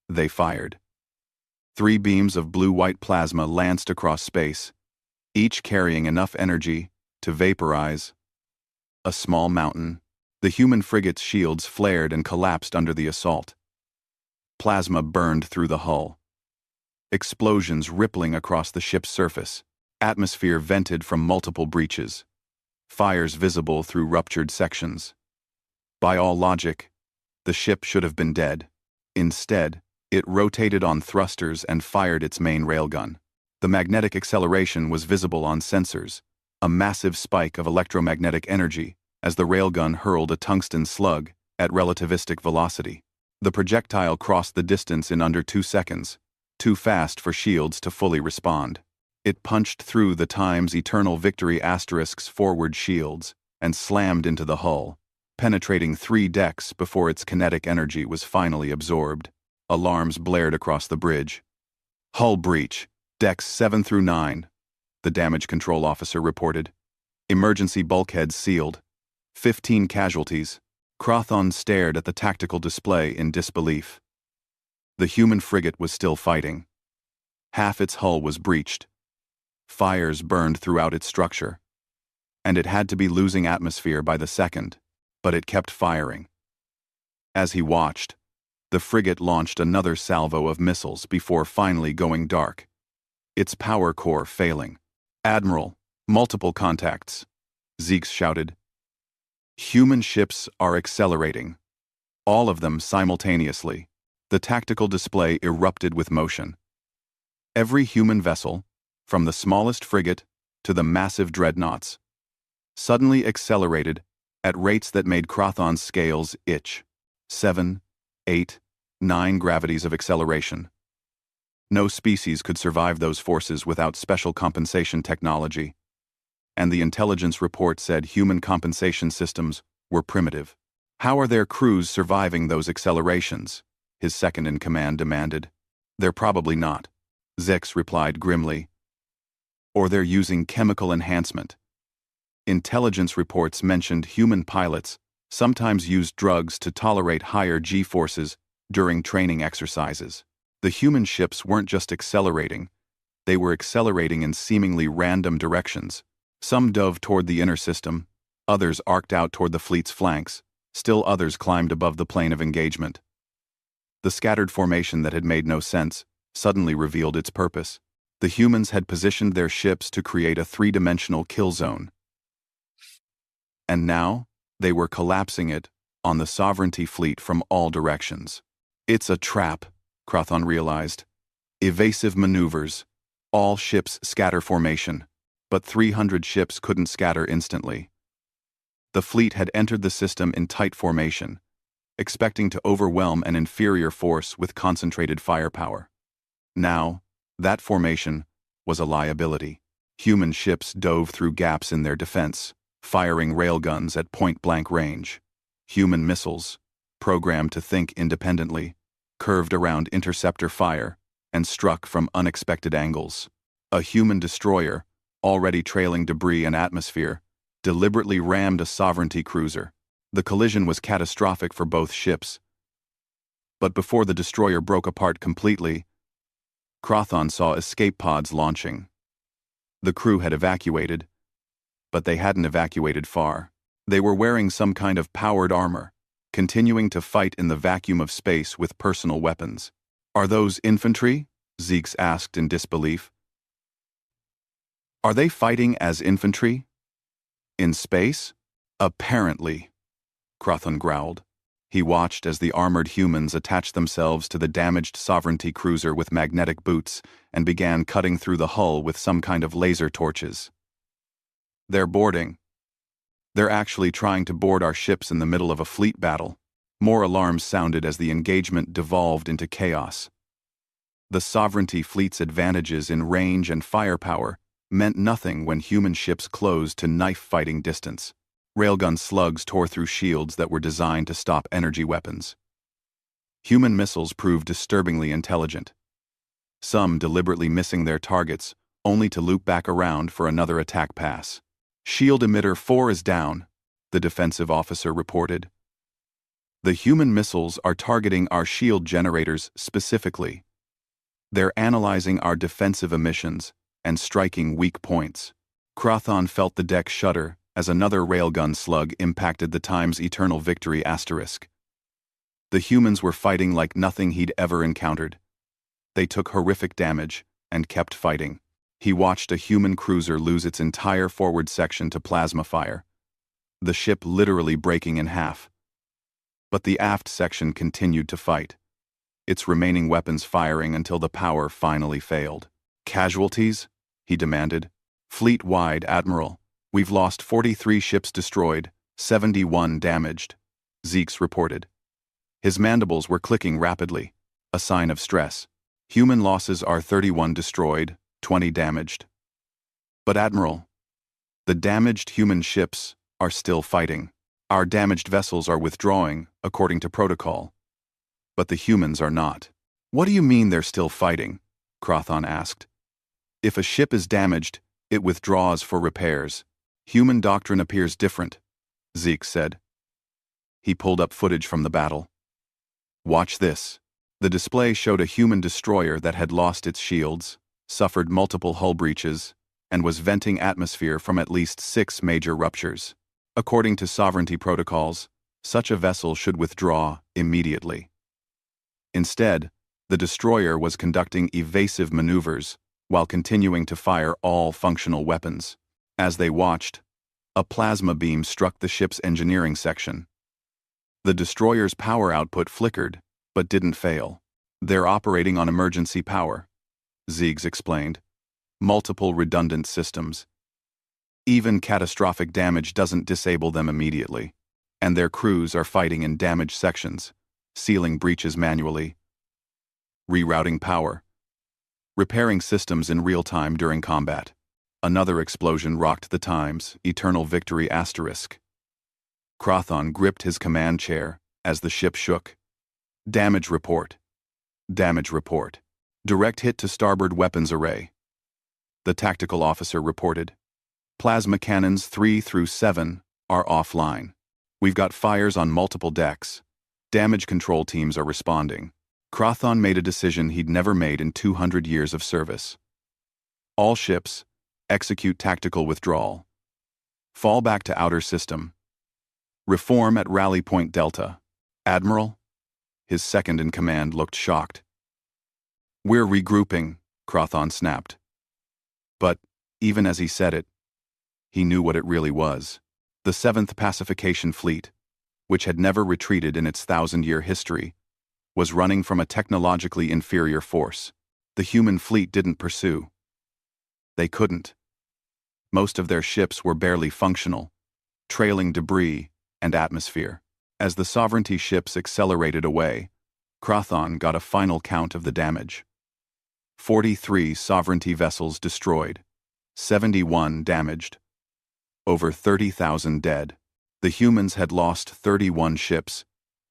they fired. 3 beams of blue-white plasma lanced across space, each carrying enough energy to vaporize a small mountain. The human frigate's shields flared and collapsed under the assault. Plasma burned through the hull. Explosions rippling across the ship's surface. Atmosphere vented from multiple breaches. Fires visible through ruptured sections. By all logic, the ship should have been dead. Instead, it rotated on thrusters and fired its main railgun. The magnetic acceleration was visible on sensors, a massive spike of electromagnetic energy as the railgun hurled a tungsten slug at relativistic velocity. The projectile crossed the distance in under 2 seconds, too fast for shields to fully respond. It punched through the Time's Eternal Victory asterisks forward shields and slammed into the hull, penetrating 3 decks before its kinetic energy was finally absorbed. Alarms blared across the bridge. Hull breach, decks 7 through 9, the damage control officer reported. Emergency bulkheads sealed. 15 casualties. Crothon stared at the tactical display in disbelief. The human frigate was still fighting. Half its hull was breached. Fires burned throughout its structure. And it had to be losing atmosphere by the second, but it kept firing. As he watched, the frigate launched another salvo of missiles before finally going dark. Its power core failing. "Admiral, multiple contacts," Zeeks shouted. "Human ships are accelerating. All of them simultaneously." The tactical display erupted with motion. Every human vessel, from the smallest frigate to the massive dreadnoughts, suddenly accelerated at rates that made Crothon's scales itch. 7, 8, 9 gravities of acceleration. No species could survive those forces without special compensation technology. And the intelligence report said human compensation systems were primitive. How are their crews surviving those accelerations? His second-in-command demanded. "They're probably not," Zex replied grimly. "Or they're using chemical enhancement." Intelligence reports mentioned human pilots sometimes used drugs to tolerate higher G-forces during training exercises. The human ships weren't just accelerating, they were accelerating in seemingly random directions. Some dove toward the inner system, others arced out toward the fleet's flanks, still others climbed above the plane of engagement. The scattered formation that had made no sense suddenly revealed its purpose. The humans had positioned their ships to create a 3-dimensional kill zone. And now, they were collapsing it on the Sovereignty fleet from all directions. "It's a trap," Crothon realized. "Evasive maneuvers. All ships scatter formation, but 300 ships couldn't scatter instantly." The fleet had entered the system in tight formation, expecting to overwhelm an inferior force with concentrated firepower. Now, that formation was a liability. Human ships dove through gaps in their defense, firing railguns at point-blank range. Human missiles, programmed to think independently, curved around interceptor fire and struck from unexpected angles. A human destroyer, already trailing debris and atmosphere, deliberately rammed a Sovereignty cruiser. The collision was catastrophic for both ships. But before the destroyer broke apart completely, Crothon saw escape pods launching. The crew had evacuated, but they hadn't evacuated far. They were wearing some kind of powered armor, continuing to fight in the vacuum of space with personal weapons. "Are those infantry?" Zeeks asked in disbelief. "Are they fighting as infantry? In space?" "Apparently," Crothon growled. He watched as the armored humans attached themselves to the damaged Sovereignty cruiser with magnetic boots and began cutting through the hull with some kind of laser torches. "They're boarding. They're actually trying to board our ships in the middle of a fleet battle." More alarms sounded as the engagement devolved into chaos. The Sovereignty fleet's advantages in range and firepower meant nothing when human ships closed to knife-fighting distance. Railgun slugs tore through shields that were designed to stop energy weapons. Human missiles proved disturbingly intelligent, some deliberately missing their targets only to loop back around for another attack pass. "Shield emitter 4 is down," the defensive officer reported. "The human missiles are targeting our shield generators specifically. They're analyzing our defensive emissions and striking weak points. Crothon felt the deck shudder as another railgun slug impacted the Time's eternal victory asterisk. The humans were fighting like nothing he'd ever encountered. They took horrific damage and kept fighting. He watched a human cruiser lose its entire forward section to plasma fire, the ship literally breaking in half. But the aft section continued to fight, its remaining weapons firing until the power finally failed. "Casualties?" he demanded. "Fleet-wide, Admiral. We've lost 43 ships destroyed, 71 damaged," Zeeks reported. His mandibles were clicking rapidly, a sign of stress. "Human losses are 31 destroyed, 20 damaged." "But Admiral, the damaged human ships are still fighting. Our damaged vessels are withdrawing, according to protocol. But the humans are not." "What do you mean they're still fighting?" Crothon asked. "If a ship is damaged, it withdraws for repairs. Human doctrine appears different," Zeke said. He pulled up footage from the battle. "Watch this." The display showed a human destroyer that had lost its shields, suffered multiple hull breaches, and was venting atmosphere from at least 6 major ruptures. According to sovereignty protocols, such a vessel should withdraw immediately. Instead, the destroyer was conducting evasive maneuvers while continuing to fire all functional weapons. As they watched, a plasma beam struck the ship's engineering section. The destroyer's power output flickered, but didn't fail. "They're operating on emergency power," Ziegs explained. "Multiple redundant systems. Even catastrophic damage doesn't disable them immediately, and their crews are fighting in damaged sections, sealing breaches manually, rerouting power, repairing systems in real time during combat." Another explosion rocked the Time's eternal victory asterisk. Crothon gripped his command chair as the ship shook. "Damage report. Damage report. Direct hit to starboard weapons array," the tactical officer reported. "Plasma cannons 3 through 7 are offline. We've got fires on multiple decks. Damage control teams are responding." Crothon made a decision he'd never made in 200 years of service. "All ships, execute tactical withdrawal. Fall back to outer system. Reform at Rally Point Delta. Admiral?" His second-in-command looked shocked. "We're regrouping," Crothon snapped. But, even as he said it, he knew what it really was. The 7th Pacification Fleet, which had never retreated in its 1,000-year history, was running from a technologically inferior force. The human fleet didn't pursue. They couldn't. Most of their ships were barely functional, trailing debris and atmosphere. As the sovereignty ships accelerated away, Crothon got a final count of the damage. 43 sovereignty vessels destroyed, 71 damaged, over 30,000 dead. The humans had lost 31 ships,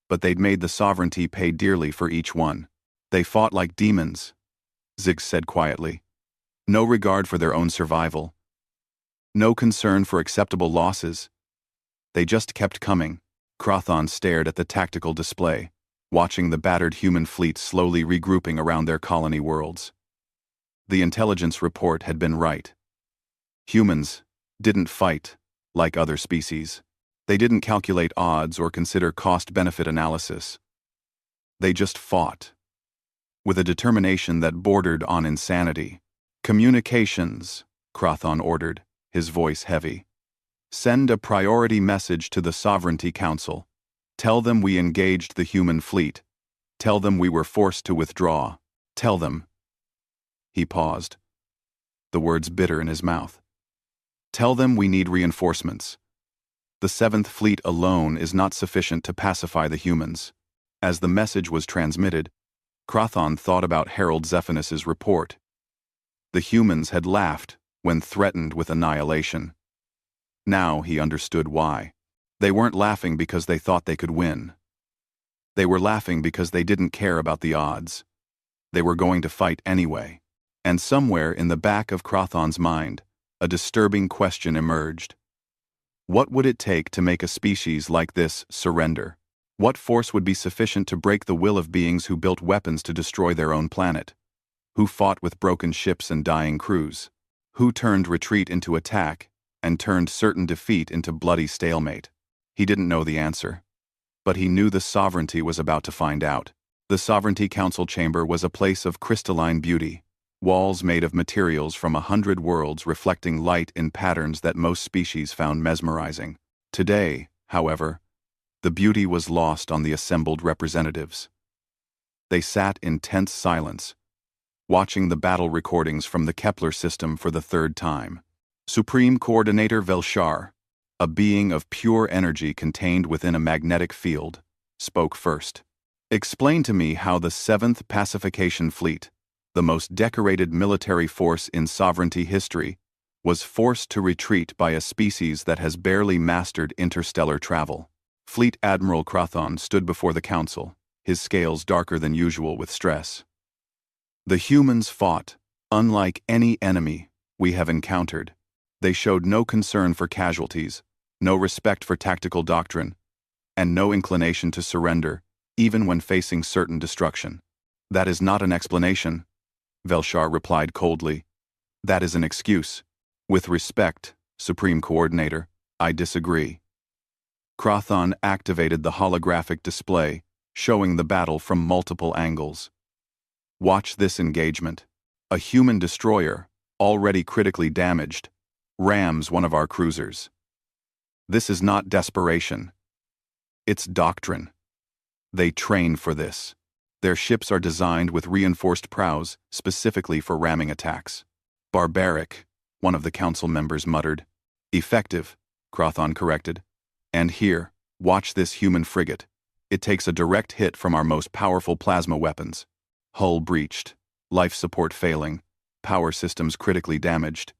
but they'd made the sovereignty pay dearly for each one. "They fought like demons," Ziggs said quietly. "No regard for their own survival. No concern for acceptable losses. They just kept coming." Crothon stared at the tactical display, watching the battered human fleet slowly regrouping around their colony worlds. The intelligence report had been right. Humans didn't fight like other species. They didn't calculate odds or consider cost-benefit analysis. They just fought, with a determination that bordered on insanity. "Communications," Crothon ordered, his voice heavy. "Send a priority message to the Sovereignty Council. Tell them we engaged the human fleet. Tell them we were forced to withdraw. Tell them." He paused, the words bitter in his mouth. "Tell them we need reinforcements. The 7th Fleet alone is not sufficient to pacify the humans." As the message was transmitted, Crothon thought about Harold Zephinus's report. The humans had laughed when threatened with annihilation. Now he understood why. They weren't laughing because they thought they could win. They were laughing because they didn't care about the odds. They were going to fight anyway. And somewhere in the back of Crothon's mind, a disturbing question emerged. What would it take to make a species like this surrender? What force would be sufficient to break the will of beings who built weapons to destroy their own planet? Who fought with broken ships and dying crews? Who turned retreat into attack and turned certain defeat into bloody stalemate? He didn't know the answer. But he knew the sovereignty was about to find out. The Sovereignty Council chamber was a place of crystalline beauty, walls made of materials from 100 worlds reflecting light in patterns that most species found mesmerizing. Today, however, the beauty was lost on the assembled representatives. They sat in tense silence, watching the battle recordings from the Kepler system for the third time. Supreme Coordinator Velshar, a being of pure energy contained within a magnetic field, spoke first. Explain to me how the 7th Pacification Fleet, the most decorated military force in sovereignty history, was forced to retreat by a species that has barely mastered interstellar travel. Fleet Admiral Krathon stood before the council, his scales darker than usual with stress. The humans fought, unlike any enemy we have encountered. They showed no concern for casualties, no respect for tactical doctrine, and no inclination to surrender, even when facing certain destruction. That is not an explanation, Velshar replied coldly. That is an excuse. With respect, Supreme Coordinator, I disagree. Krathon activated the holographic display, showing the battle from multiple angles. Watch this engagement. A human destroyer, already critically damaged, rams one of our cruisers. This is not desperation. It's doctrine. They train for this. Their ships are designed with reinforced prows specifically for ramming attacks. Barbaric, one of the council members muttered. Effective, Krathon corrected. And here, watch this human frigate. It takes a direct hit from our most powerful plasma weapons. Hull breached, life support failing, power systems critically damaged.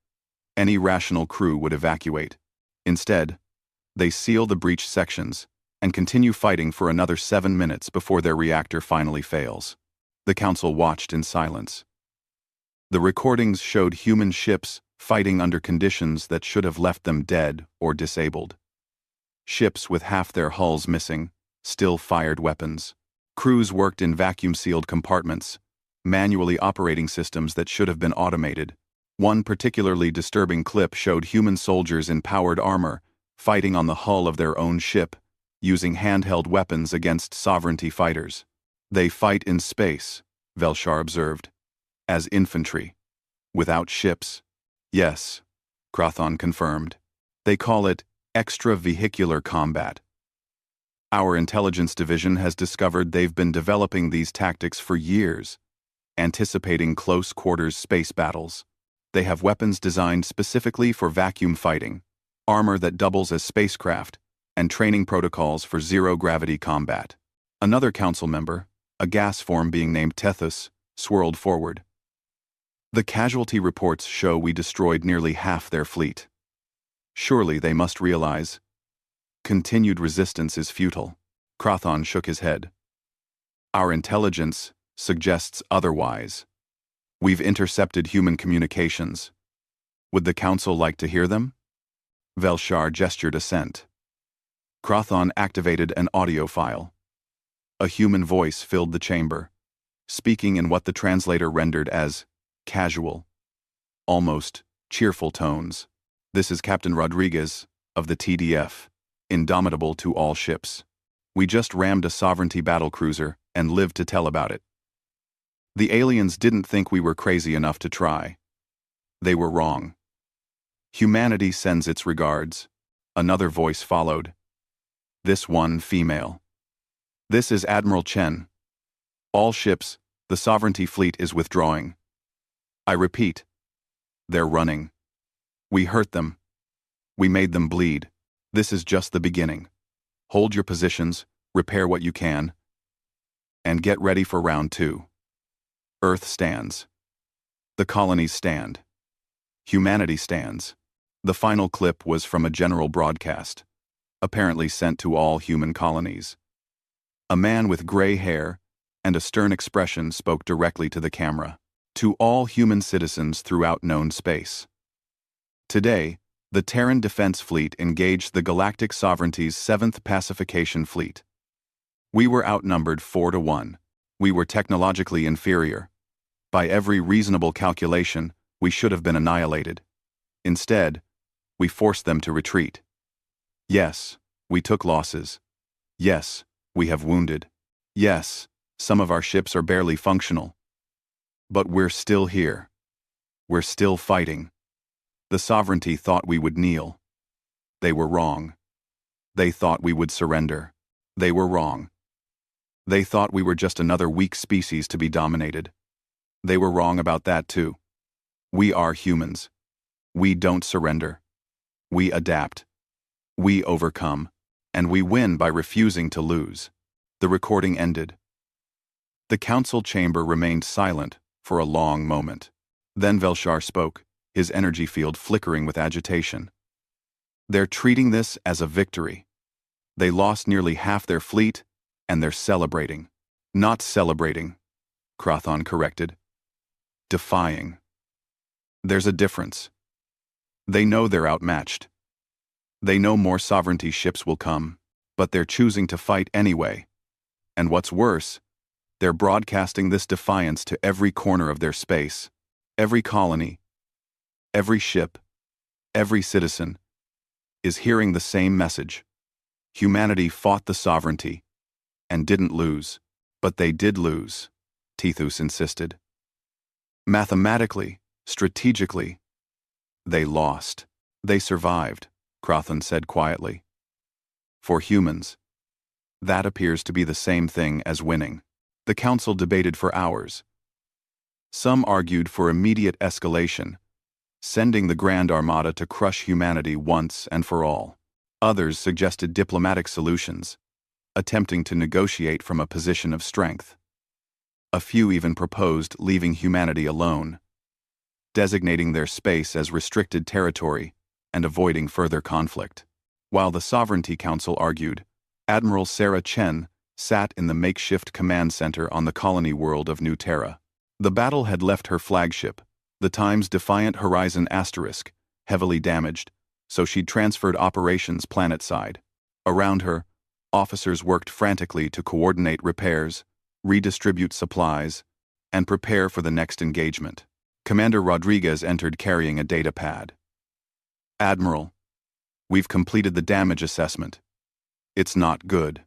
Any rational crew would evacuate. Instead, they seal the breached sections and continue fighting for another 7 minutes before their reactor finally fails. The council watched in silence. The recordings showed human ships fighting under conditions that should have left them dead or disabled. Ships with half their hulls missing still fired weapons. Crews worked in vacuum-sealed compartments, manually operating systems that should have been automated. One particularly disturbing clip showed human soldiers in powered armor fighting on the hull of their own ship, using handheld weapons against sovereignty fighters. They fight in space, Velshar observed, as infantry, without ships. Yes, Krathon confirmed. They call it extravehicular combat. Our intelligence division has discovered they've been developing these tactics for years, anticipating close-quarters space battles. They have weapons designed specifically for vacuum fighting, armor that doubles as spacecraft, and training protocols for zero-gravity combat. Another council member, a gas form being named Tethys, swirled forward. The casualty reports show we destroyed nearly half their fleet. Surely they must realize continued resistance is futile. Krathon shook his head. Our intelligence suggests otherwise. We've intercepted human communications. Would the council like to hear them? Velshar gestured assent. Krathon activated an audio file. A human voice filled the chamber, speaking in what the translator rendered as casual, almost cheerful tones. This is Captain Rodriguez of the TDF, indomitable to all ships. We just rammed a sovereignty battlecruiser and lived to tell about it. The aliens didn't think we were crazy enough to try. They were wrong. Humanity sends its regards. Another voice followed. This one female. This is Admiral Chen. All ships, the Sovereignty Fleet is withdrawing. I repeat, they're running. We hurt them. We made them bleed. This is just the beginning. Hold your positions, repair what you can, and get ready for round 2. Earth stands. The colonies stand. Humanity stands. The final clip was from a general broadcast, apparently sent to all human colonies. A man with gray hair and a stern expression spoke directly to the camera. To all human citizens throughout known space. Today, the Terran Defense Fleet engaged the Galactic Sovereignty's 7th Pacification Fleet. We were outnumbered 4-1. We were technologically inferior. By every reasonable calculation, we should have been annihilated. Instead, we forced them to retreat. Yes, we took losses. Yes, we have wounded. Yes, some of our ships are barely functional. But we're still here. We're still fighting. The sovereignty thought we would kneel. They were wrong. They thought we would surrender. They were wrong. They thought we were just another weak species to be dominated. They were wrong about that too. We are humans. We don't surrender. We adapt. We overcome. And we win by refusing to lose. The recording ended. The council chamber remained silent for a long moment. Then Velshar spoke, his energy field flickering with agitation. They're treating this as a victory. They lost nearly half their fleet, and they're celebrating. Not celebrating, Crothon corrected. Defying. There's a difference. They know they're outmatched. They know more sovereignty ships will come, but they're choosing to fight anyway. And what's worse, they're broadcasting this defiance to every corner of their space, every colony, every ship, every citizen is hearing the same message. Humanity fought the sovereignty and didn't lose, but they did lose, Tethys insisted. Mathematically, strategically, they lost. They survived, Crothon said quietly. For humans, that appears to be the same thing as winning. The council debated for hours. Some argued for immediate escalation, sending the Grand Armada to crush humanity once and for all. Others suggested diplomatic solutions, attempting to negotiate from a position of strength. A few even proposed leaving humanity alone, designating their space as restricted territory and avoiding further conflict. While the Sovereignty Council argued, Admiral Sarah Chen sat in the makeshift command center on the colony world of New Terra. The battle had left her flagship, the Times Defiant Horizon Asterisk, heavily damaged, so she'd transferred operations planet-side. Around her, officers worked frantically to coordinate repairs, redistribute supplies, and prepare for the next engagement. Commander Rodriguez entered carrying a data pad. Admiral, we've completed the damage assessment. It's not good.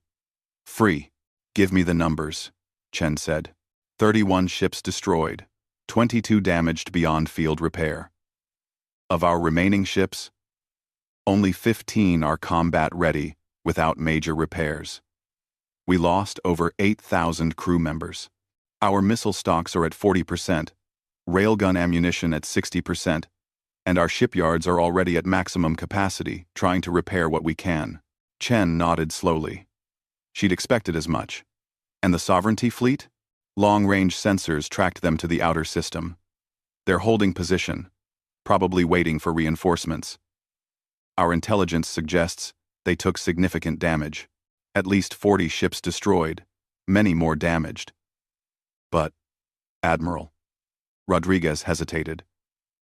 Free. Give me the numbers, Chen said. 31 ships destroyed, 22 damaged beyond field repair. Of our remaining ships, only 15 are combat-ready without major repairs. We lost over 8,000 crew members. Our missile stocks are at 40%, railgun ammunition at 60%, and our shipyards are already at maximum capacity, trying to repair what we can. Chen nodded slowly. She'd expected as much. And the Sovereignty fleet? Long-range sensors tracked them to the outer system. They're holding position, probably waiting for reinforcements. Our intelligence suggests they took significant damage. At least 40 ships destroyed, many more damaged. But, Admiral, Rodriguez hesitated.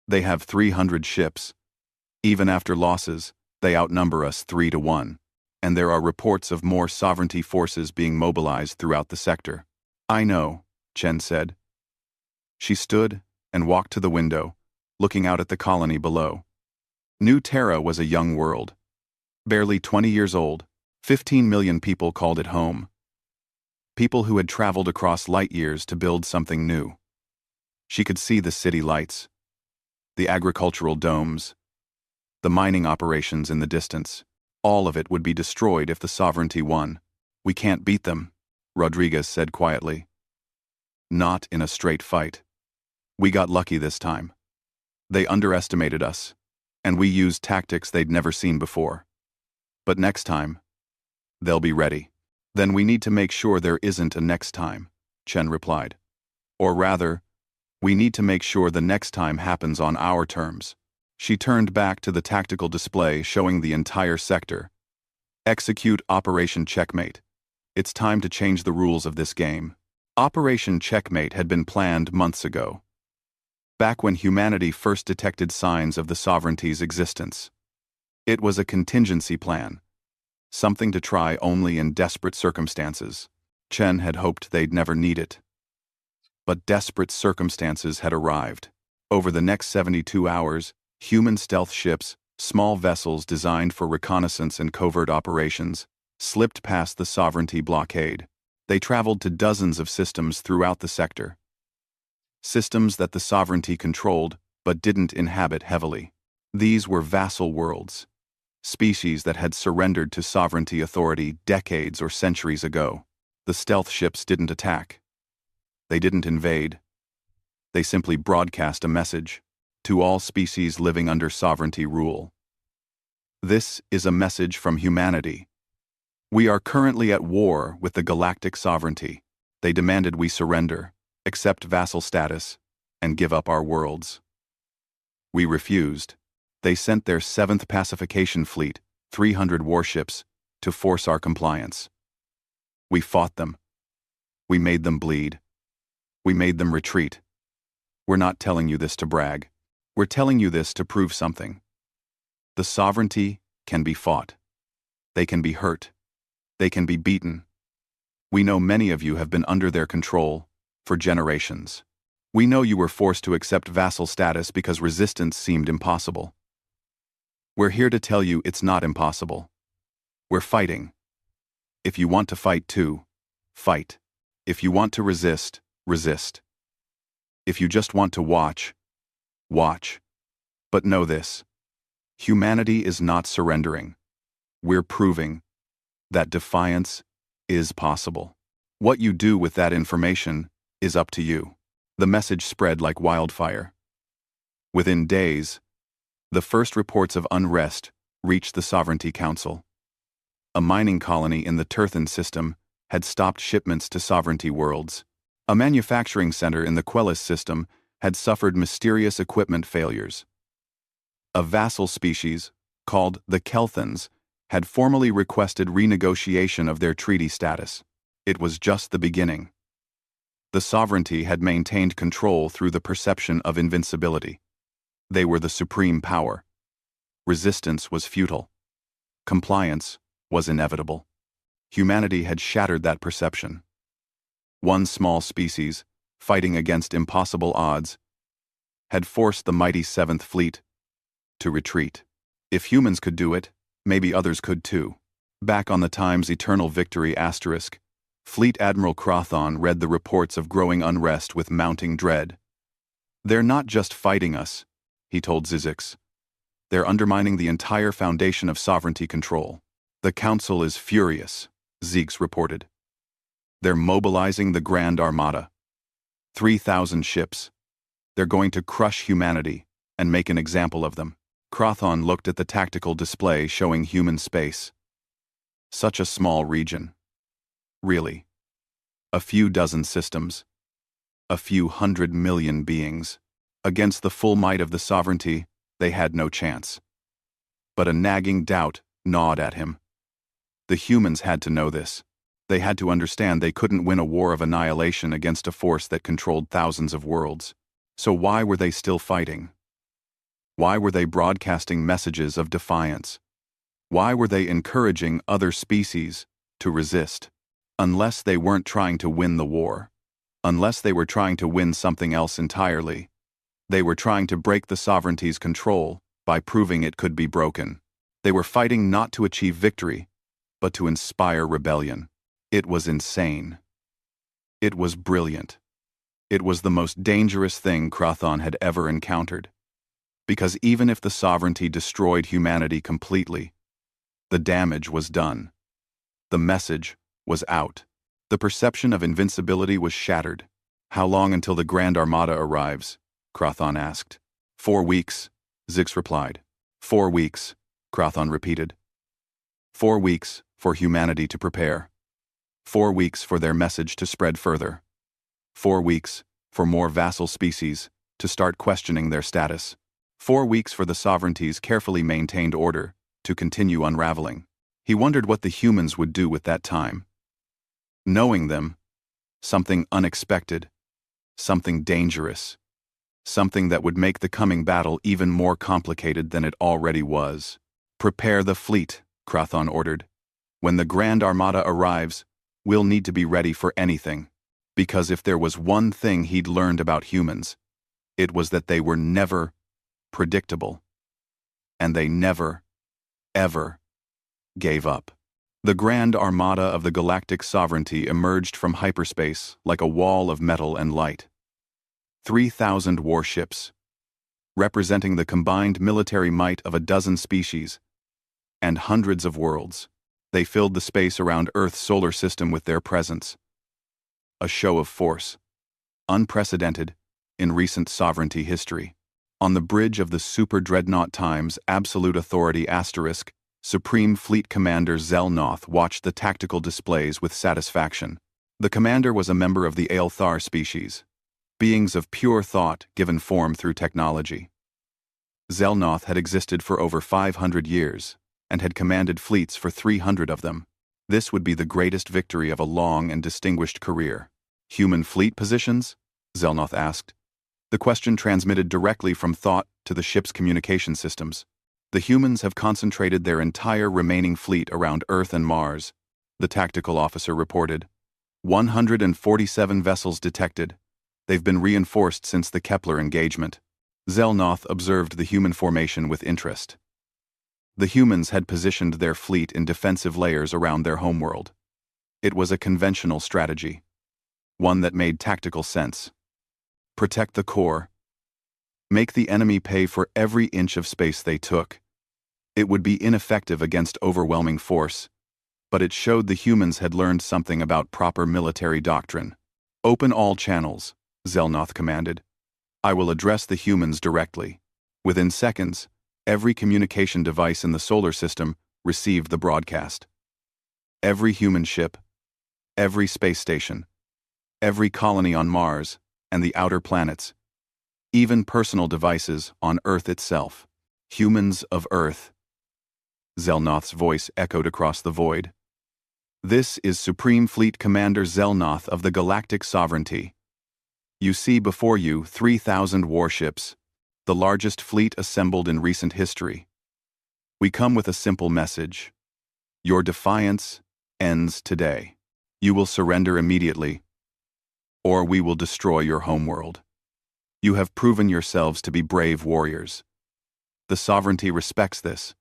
They have 300 ships. Even after losses, they outnumber us 3-1. And there are reports of more sovereignty forces being mobilized throughout the sector. I know, Chen said. She stood and walked to the window, looking out at the colony below. New Terra was a young world. Barely 20 years old, 15 million people called it home. People who had traveled across light years to build something new. She could see the city lights, the agricultural domes, the mining operations in the distance. All of it would be destroyed if the sovereignty won. We can't beat them, Rodriguez said quietly. Not in a straight fight. We got lucky this time. They underestimated us, and we used tactics they'd never seen before. But next time, they'll be ready. Then we need to make sure there isn't a next time, Chen replied. Or rather, we need to make sure the next time happens on our terms. She turned back to the tactical display showing the entire sector. Execute Operation Checkmate. It's time to change the rules of this game. Operation Checkmate had been planned months ago, back when humanity first detected signs of the sovereignty's existence. It was a contingency plan, something to try only in desperate circumstances. Chen had hoped they'd never need it. But desperate circumstances had arrived. Over the next 72 hours, Human stealth ships, small vessels designed for reconnaissance and covert operations, slipped past the sovereignty blockade. They traveled to dozens of systems throughout the sector. Systems that the sovereignty controlled but didn't inhabit heavily. These were vassal worlds, species that had surrendered to sovereignty authority decades or centuries ago. The stealth ships didn't attack. They didn't invade. They simply broadcast a message to all species living under sovereignty rule. This is a message from humanity. We are currently at war with the galactic sovereignty. They demanded we surrender, accept vassal status, and give up our worlds. We refused. They sent their 7th pacification fleet, 300 warships, to force our compliance. We fought them. We made them bleed. We made them retreat. We're not telling you this to brag. We're telling you this to prove something. The sovereignty can be fought. They can be hurt. They can be beaten. We know many of you have been under their control for generations. We know you were forced to accept vassal status because resistance seemed impossible. We're here to tell you it's not impossible. We're fighting. If you want to fight too, fight. If you want to resist, resist. If you just want to watch, watch. But know this: humanity is not surrendering. We're proving that defiance is possible. What you do with that information is up to you. The message spread like wildfire. Within days, the first reports of unrest reached the Sovereignty Council. A mining colony in the Turthan system had stopped shipments to sovereignty worlds. A manufacturing center in the Quellis system had suffered mysterious equipment failures. A vassal species, called the Kelthans, had formally requested renegotiation of their treaty status. It was just the beginning. The sovereignty had maintained control through the perception of invincibility. They were the supreme power. Resistance was futile. Compliance was inevitable. Humanity had shattered that perception. One small species, fighting against impossible odds, had forced the mighty 7th Fleet to retreat. If humans could do it, maybe others could too. Back on the Times Eternal Victory *, Fleet Admiral Crothon read the reports of growing unrest with mounting dread. They're not just fighting us, he told Zizix. They're undermining the entire foundation of sovereignty control. The Council is furious, Ziggs reported. They're mobilizing the Grand Armada. 3,000 ships. They're going to crush humanity and make an example of them. Crothon looked at the tactical display showing human space. Such a small region. Really. A few dozen systems. A few 100 million beings. Against the full might of the sovereignty, they had no chance. But a nagging doubt gnawed at him. The humans had to know this. They had to understand they couldn't win a war of annihilation against a force that controlled thousands of worlds. So why were they still fighting? Why were they broadcasting messages of defiance? Why were they encouraging other species to resist? Unless they weren't trying to win the war. Unless they were trying to win something else entirely. They were trying to break the sovereignty's control by proving it could be broken. They were fighting not to achieve victory, but to inspire rebellion. It was insane. It was brilliant. It was the most dangerous thing Crothon had ever encountered. Because even if the sovereignty destroyed humanity completely, the damage was done. The message was out. The perception of invincibility was shattered. How long until the Grand Armada arrives? Crothon asked. 4 weeks, Zix replied. 4 weeks, Crothon repeated. 4 weeks for humanity to prepare. 4 weeks for their message to spread further. 4 weeks for more vassal species to start questioning their status. 4 weeks for the sovereignty's carefully maintained order to continue unraveling. He wondered what the humans would do with that time. Knowing them, something unexpected, something dangerous, something that would make the coming battle even more complicated than it already was. Prepare the fleet, Crothon ordered. When the Grand Armada arrives, we'll need to be ready for anything. Because if there was one thing he'd learned about humans, it was that they were never predictable. And they never, ever gave up. The Grand Armada of the Galactic Sovereignty emerged from hyperspace like a wall of metal and light. 3,000 warships, representing the combined military might of a dozen species, and hundreds of worlds. They filled the space around Earth's solar system with their presence. A show of force, unprecedented in recent sovereignty history. On the bridge of the Super Dreadnought Times Absolute Authority *, Supreme Fleet Commander Zelnoth watched the tactical displays with satisfaction. The commander was a member of the Aelthar species, beings of pure thought given form through technology. Zelnoth had existed for over 500 years, and had commanded fleets for 300 of them. This would be the greatest victory of a long and distinguished career. Human fleet positions? Zelnoth asked. The question transmitted directly from thought to the ship's communication systems. The humans have concentrated their entire remaining fleet around Earth and Mars, the tactical officer reported. 147 vessels detected. They've been reinforced since the Kepler engagement. Zelnoth observed the human formation with interest. The humans had positioned their fleet in defensive layers around their homeworld. It was a conventional strategy, one that made tactical sense. Protect the core. Make the enemy pay for every inch of space they took. It would be ineffective against overwhelming force, but it showed the humans had learned something about proper military doctrine. Open all channels, Zelnoth commanded. I will address the humans directly. Within seconds, every communication device in the solar system received the broadcast. Every human ship, every space station, every colony on Mars and the outer planets, even personal devices on Earth itself. Humans of Earth. Zelnoth's voice echoed across the void. This is Supreme Fleet Commander Zelnoth of the Galactic Sovereignty. You see before you 3,000 warships, the largest fleet assembled in recent history. We come with a simple message. Your defiance ends today. You will surrender immediately, or we will destroy your homeworld. You have proven yourselves to be brave warriors. The sovereignty respects this.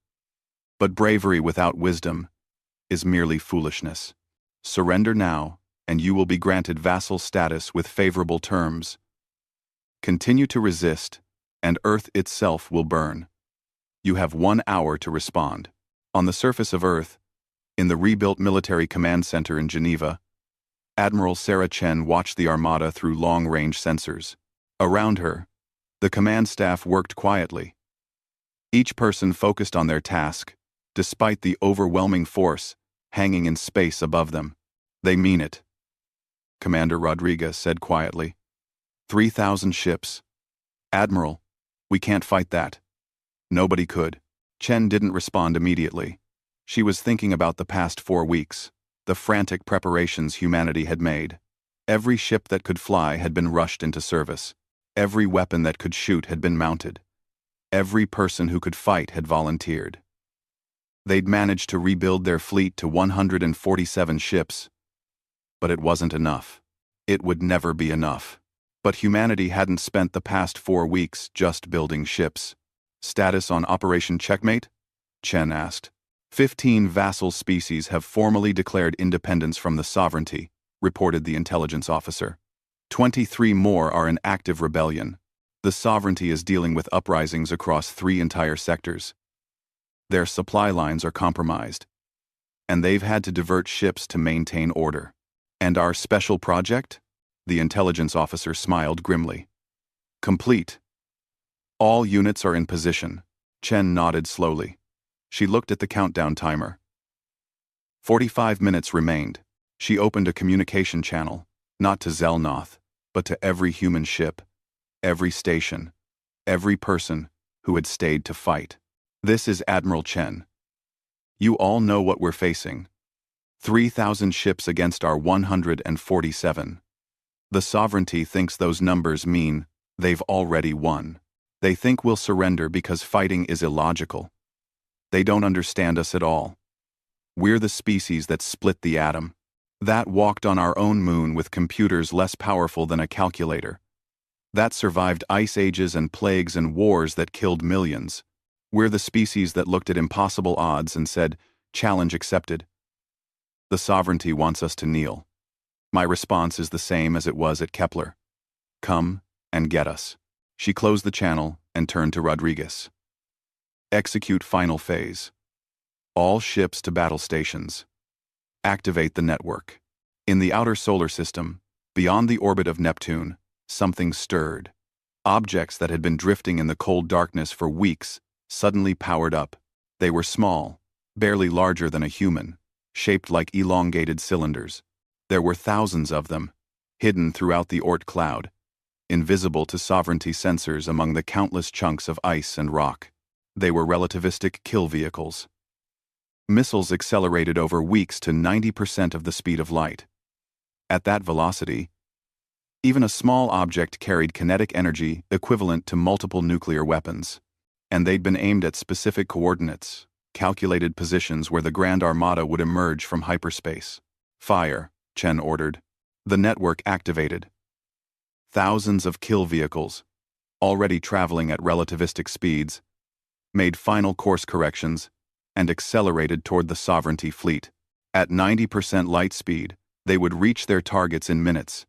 But bravery without wisdom is merely foolishness. Surrender now, and you will be granted vassal status with favorable terms. Continue to resist, and Earth itself will burn. You have 1 hour to respond. On the surface of Earth, in the rebuilt Military Command Center in Geneva, Admiral Sarah Chen watched the Armada through long-range sensors. Around her, the command staff worked quietly. Each person focused on their task, despite the overwhelming force hanging in space above them. They mean it, Commander Rodriguez said quietly. 3,000 ships. Admiral, we can't fight that. Nobody could. Chen didn't respond immediately. She was thinking about the past 4 weeks. The frantic preparations humanity had made. Every ship that could fly had been rushed into service. Every weapon that could shoot had been mounted. Every person who could fight had volunteered. They'd managed to rebuild their fleet to 147 ships. But it wasn't enough. It would never be enough. But humanity hadn't spent the past 4 weeks just building ships. Status on Operation Checkmate? Chen asked. 15 vassal species have formally declared independence from the sovereignty, reported the intelligence officer. 23 more are in active rebellion. The sovereignty is dealing with uprisings across 3 entire sectors. Their supply lines are compromised, and they've had to divert ships to maintain order. And our special project? The intelligence officer smiled grimly. Complete. All units are in position. Chen nodded slowly. She looked at the countdown timer. 45 minutes remained. She opened a communication channel, not to Zelnoth, but to every human ship, every station, every person who had stayed to fight. This is Admiral Chen. You all know what we're facing. 3,000 ships against our 147. The sovereignty thinks those numbers mean they've already won. They think we'll surrender because fighting is illogical. They don't understand us at all. We're the species that split the atom, that walked on our own moon with computers less powerful than a calculator, that survived ice ages and plagues and wars that killed millions. We're the species that looked at impossible odds and said, challenge accepted. The sovereignty wants us to kneel. My response is the same as it was at Kepler. Come and get us. She closed the channel and turned to Rodriguez. Execute final phase. All ships to battle stations. Activate the network. In the outer solar system, beyond the orbit of Neptune, something stirred. Objects that had been drifting in the cold darkness for weeks suddenly powered up. They were small, barely larger than a human, shaped like elongated cylinders. There were thousands of them, hidden throughout the Oort cloud, invisible to sovereignty sensors among the countless chunks of ice and rock. They were relativistic kill vehicles. Missiles accelerated over weeks to 90% of the speed of light. At that velocity, even a small object carried kinetic energy equivalent to multiple nuclear weapons. And they'd been aimed at specific coordinates, calculated positions where the Grand Armada would emerge from hyperspace. Fire, Chen ordered. The network activated. Thousands of kill vehicles, already traveling at relativistic speeds, made final course corrections and accelerated toward the sovereignty fleet. At 90% light speed, they would reach their targets in minutes.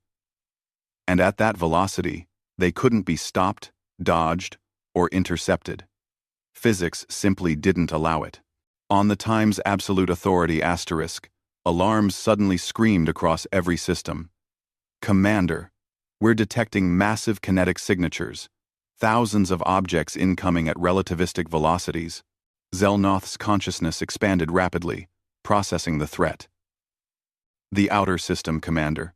And at that velocity, they couldn't be stopped, dodged, or intercepted. Physics simply didn't allow it. On the Times Absolute Authority asterisk, alarms suddenly screamed across every system. Commander, we're detecting massive kinetic signatures, thousands of objects incoming at relativistic velocities. Zelnoth's consciousness expanded rapidly, processing the threat. The outer system, Commander.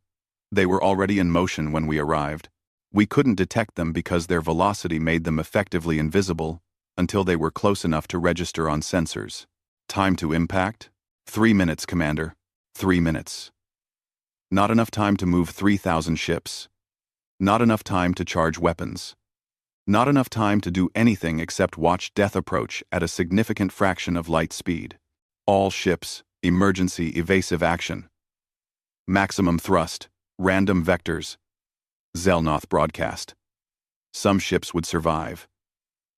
They were already in motion when we arrived. We couldn't detect them because their velocity made them effectively invisible until they were close enough to register on sensors. Time to impact? 3 minutes, Commander. 3 minutes. Not enough time to move 3,000 ships. Not enough time to charge weapons. Not enough time to do anything except watch death approach at a significant fraction of light speed. All ships, emergency evasive action. Maximum thrust, random vectors. Zelnoth broadcast. Some ships would survive.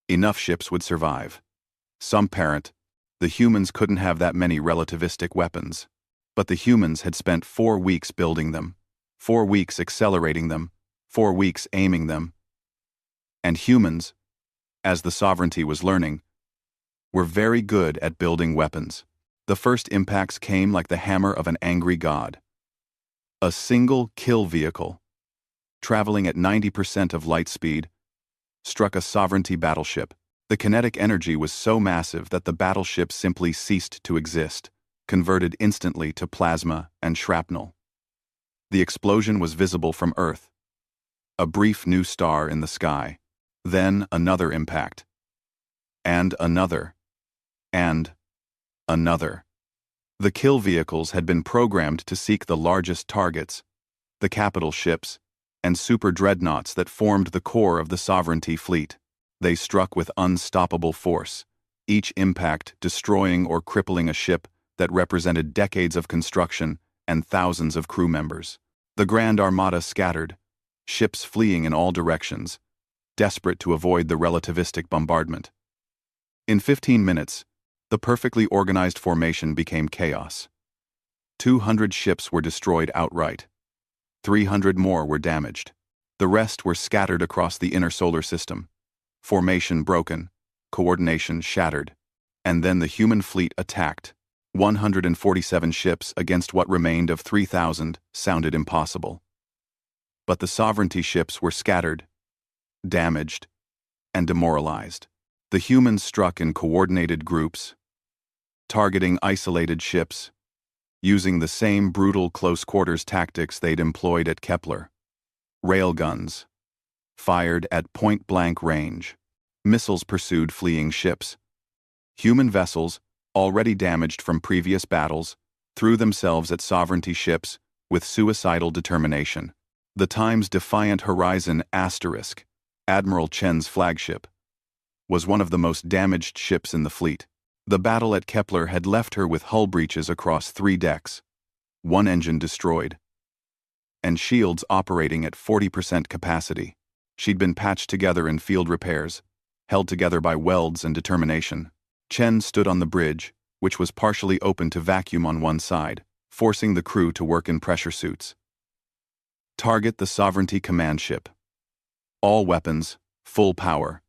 Enough ships would survive. Some parent. The humans couldn't have that many relativistic weapons. But the humans had spent 4 weeks building them, 4 weeks accelerating them, 4 weeks aiming them. And humans, as the sovereignty was learning, were very good at building weapons. The first impacts came like the hammer of an angry god. A single kill vehicle, traveling at 90% of light speed, struck a sovereignty battleship. The kinetic energy was so massive that the battleship simply ceased to exist, converted instantly to plasma and shrapnel. The explosion was visible from Earth. A brief new star in the sky. Then another impact. And another. And another. The kill vehicles had been programmed to seek the largest targets, the capital ships, and super dreadnoughts that formed the core of the sovereignty fleet. They struck with unstoppable force, each impact destroying or crippling a ship that represented decades of construction and thousands of crew members. The Grand Armada scattered, ships fleeing in all directions, desperate to avoid the relativistic bombardment. In 15 minutes, the perfectly organized formation became chaos. 200 ships were destroyed outright. 300 more were damaged. The rest were scattered across the inner solar system. Formation broken, coordination shattered. And then the human fleet attacked. 147 ships against what remained of 3,000 sounded impossible. But the sovereignty ships were scattered, damaged, and demoralized. The humans struck in coordinated groups, targeting isolated ships, using the same brutal close-quarters tactics they'd employed at Kepler. Railguns, fired at point-blank range. Missiles pursued fleeing ships. Human vessels, already damaged from previous battles, threw themselves at sovereignty ships with suicidal determination. The Times Defiant Horizon asterisk, Admiral Chen's flagship, was one of the most damaged ships in the fleet. The battle at Kepler had left her with hull breaches across 3 decks, 1 engine destroyed, and shields operating at 40% capacity. She'd been patched together in field repairs, held together by welds and determination. Chen stood on the bridge, which was partially open to vacuum on one side, forcing the crew to work in pressure suits. Target the Sovereignty command ship. All weapons, full power.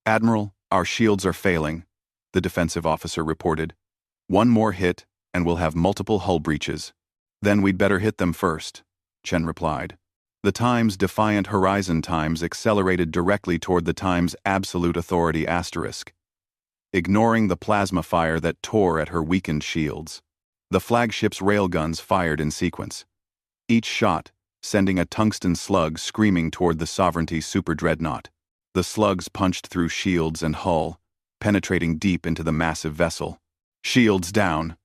Admiral, our shields are failing, the defensive officer reported. One more hit, and we'll have multiple hull breaches. Then we'd better hit them first, Chen replied. The Time's Defiant Horizon Times accelerated directly toward the Time's Absolute Authority asterisk, ignoring the plasma fire that tore at her weakened shields. The flagship's railguns fired in sequence, each shot sending a tungsten slug screaming toward the Sovereignty superdreadnought. The slugs punched through shields and hull, penetrating deep into the massive vessel. "Shields down,"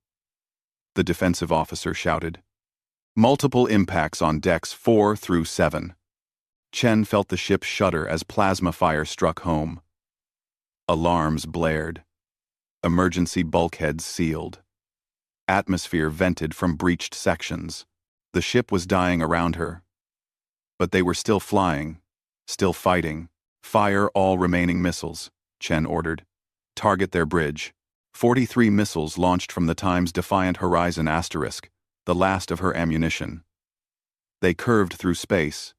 the defensive officer shouted. Multiple impacts on decks 4 through 7. Chen felt the ship shudder as plasma fire struck home. Alarms blared. Emergency bulkheads sealed. Atmosphere vented from breached sections. The ship was dying around her. But they were still flying, still fighting. "Fire all remaining missiles," Chen ordered. "Target their bridge." 43 missiles launched from the Time's Defiant Horizon asterisk, the last of her ammunition. They curved through space,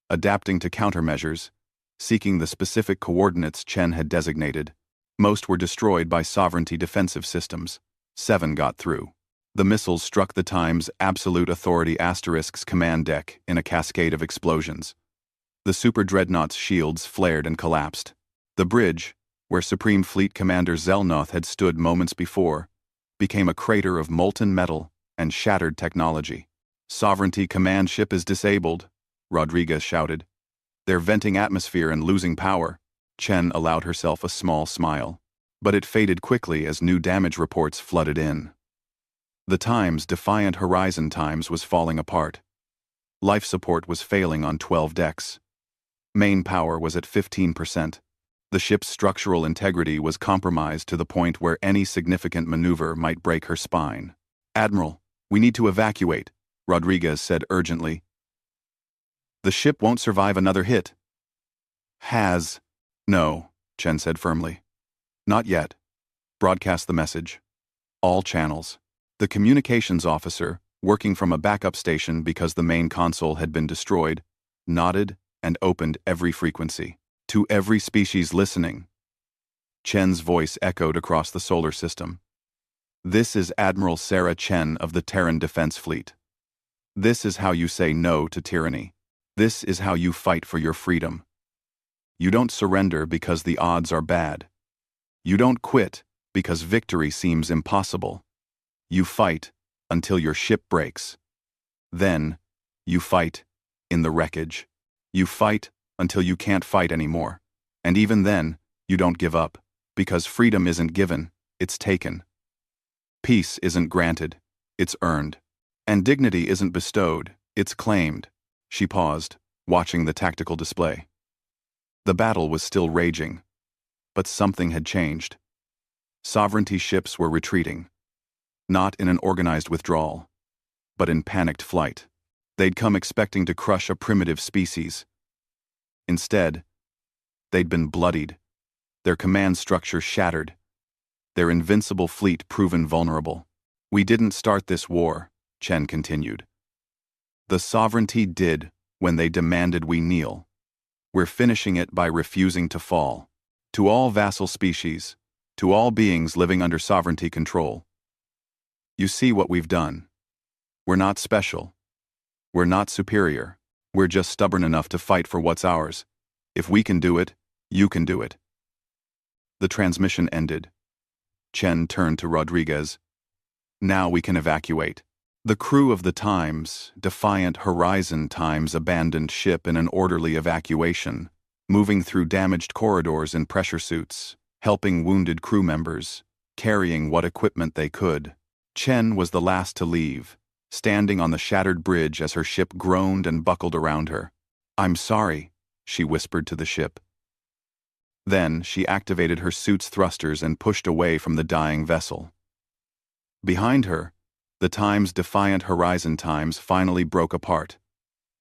adapting to countermeasures, seeking the specific coordinates Chen had designated. Most were destroyed by Sovereignty defensive systems. 7 got through. The missiles struck the Time's Absolute Authority asterisk's command deck in a cascade of explosions. The Super Dreadnought's shields flared and collapsed. The bridge, where Supreme Fleet Commander Zelnoth had stood moments before, became a crater of molten metal and shattered technology. "Sovereignty command ship is disabled," Rodriguez shouted. "They're venting atmosphere and losing power." Chen allowed herself a small smile, but it faded quickly as new damage reports flooded in. The Time's Defiant Horizon Times was falling apart. Life support was failing on 12 decks. Main power was at 15%. The ship's structural integrity was compromised to the point where any significant maneuver might break her spine. "Admiral, we need to evacuate," Rodriguez said urgently. "The ship won't survive another hit." "No," Chen said firmly. "Not yet. Broadcast the message. All channels." The communications officer, working from a backup station because the main console had been destroyed, nodded and opened every frequency. "To every species listening." Chen's voice echoed across the solar system. "This is Admiral Sarah Chen of the Terran Defense Fleet. This is how you say no to tyranny. This is how you fight for your freedom. You don't surrender because the odds are bad. You don't quit because victory seems impossible. You fight until your ship breaks. Then, you fight in the wreckage. You fight until you can't fight anymore. And even then, you don't give up, because freedom isn't given, it's taken. Peace isn't granted, it's earned. And dignity isn't bestowed, it's claimed." She paused, watching the tactical display. The battle was still raging, but something had changed. Sovereignty ships were retreating. Not in an organized withdrawal, but in panicked flight. They'd come expecting to crush a primitive species. Instead, they'd been bloodied, their command structure shattered, their invincible fleet proven vulnerable. "We didn't start this war," Chen continued. "The Sovereignty did when they demanded we kneel. We're finishing it by refusing to fall. To all vassal species, to all beings living under Sovereignty control. You see what we've done. We're not special. We're not superior. We're just stubborn enough to fight for what's ours. If we can do it, you can do it." The transmission ended. Chen turned to Rodriguez. "Now we can evacuate." The crew of the Time's Defiant Horizon Times abandoned ship in an orderly evacuation, moving through damaged corridors in pressure suits, helping wounded crew members, carrying what equipment they could. Chen was the last to leave, standing on the shattered bridge as her ship groaned and buckled around her. "I'm sorry," she whispered to the ship. Then she activated her suit's thrusters and pushed away from the dying vessel. Behind her, the Time's Defiant Horizon Times finally broke apart,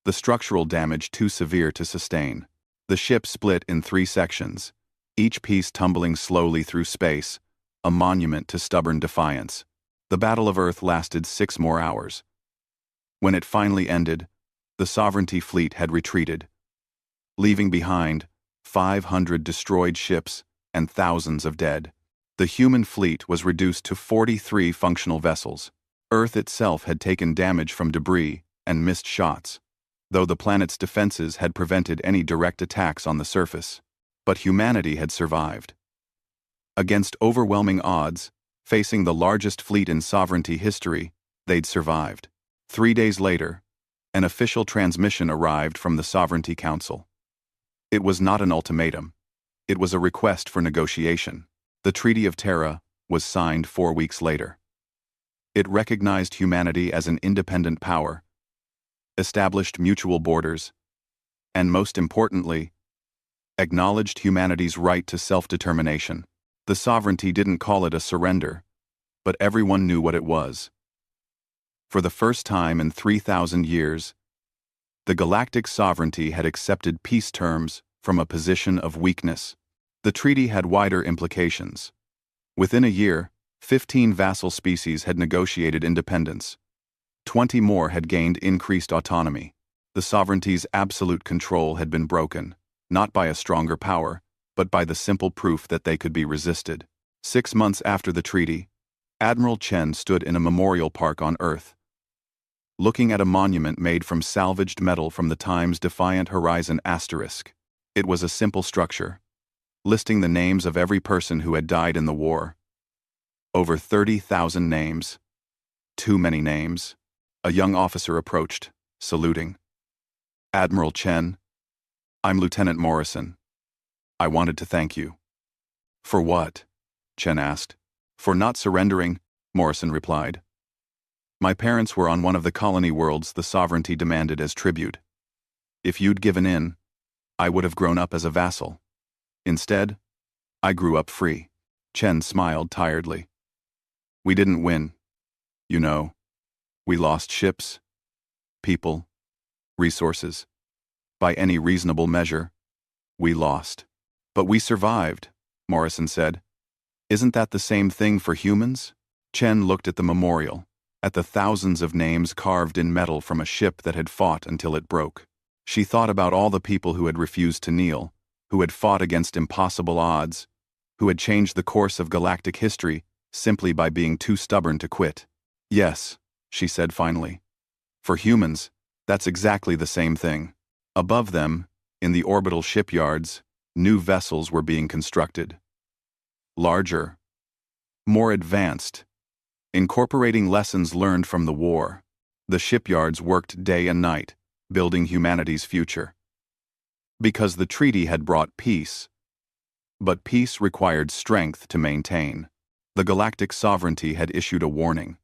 the structural damage too severe to sustain. The ship split in 3 sections, each piece tumbling slowly through space, a monument to stubborn defiance. The Battle of Earth lasted 6 more hours. When it finally ended, the Sovereignty fleet had retreated, leaving behind 500 destroyed ships and thousands of dead. The human fleet was reduced to 43 functional vessels. Earth itself had taken damage from debris and missed shots, though the planet's defenses had prevented any direct attacks on the surface. But humanity had survived. Against overwhelming odds, facing the largest fleet in Sovereignty history, they'd survived. 3 days later, an official transmission arrived from the Sovereignty Council. It was not an ultimatum. It was a request for negotiation. The Treaty of Terra was signed 4 weeks later. It recognized humanity as an independent power, established mutual borders, and most importantly, acknowledged humanity's right to self-determination. The Sovereignty didn't call it a surrender, but everyone knew what it was. For the first time in 3,000 years, the Galactic Sovereignty had accepted peace terms from a position of weakness. The treaty had wider implications. Within a year, 15 vassal species had negotiated independence. 20 more had gained increased autonomy. The Sovereignty's absolute control had been broken, not by a stronger power, but by the simple proof that they could be resisted. 6 months after the treaty, Admiral Chen stood in a memorial park on Earth, looking at a monument made from salvaged metal from the Time's Defiant Horizon asterisk. It was a simple structure, listing the names of every person who had died in the war. Over 30,000 names. Too many names. A young officer approached, saluting. "Admiral Chen, I'm Lieutenant Morrison. I wanted to thank you." "For what?" Chen asked. "For not surrendering," Morrison replied. "My parents were on one of the colony worlds the Sovereignty demanded as tribute. If you'd given in, I would have grown up as a vassal. Instead, I grew up free." Chen smiled tiredly. "We didn't win. You know, we lost ships, people, resources. By any reasonable measure, we lost. But we survived," Morrison said. "Isn't that the same thing for humans?" Chen looked at the memorial, at the thousands of names carved in metal from a ship that had fought until it broke. She thought about all the people who had refused to kneel, who had fought against impossible odds, who had changed the course of galactic history simply by being too stubborn to quit. "Yes," she said finally. "For humans, that's exactly the same thing." Above them, in the orbital shipyards, new vessels were being constructed. Larger, more advanced, incorporating lessons learned from the war. The shipyards worked day and night, building humanity's future. Because the treaty had brought peace. But peace required strength to maintain. The Galactic Sovereignty had issued a warning.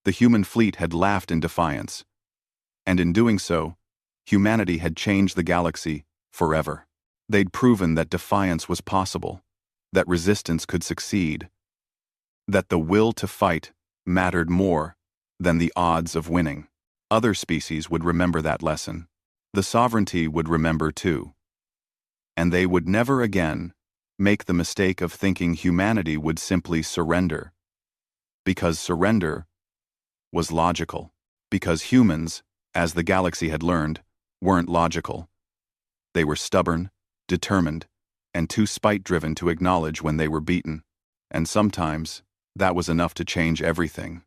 The human fleet had laughed in defiance. And in doing so, humanity had changed the galaxy forever. They'd proven that defiance was possible, that resistance could succeed, that the will to fight mattered more than the odds of winning. Other species would remember that lesson. The Sovereignty would remember too. And they would never again make the mistake of thinking humanity would simply surrender. Because surrender was logical. Because humans, as the galaxy had learned, weren't logical. They were stubborn, determined, and too spite-driven to acknowledge when they were beaten. And sometimes, that was enough to change everything.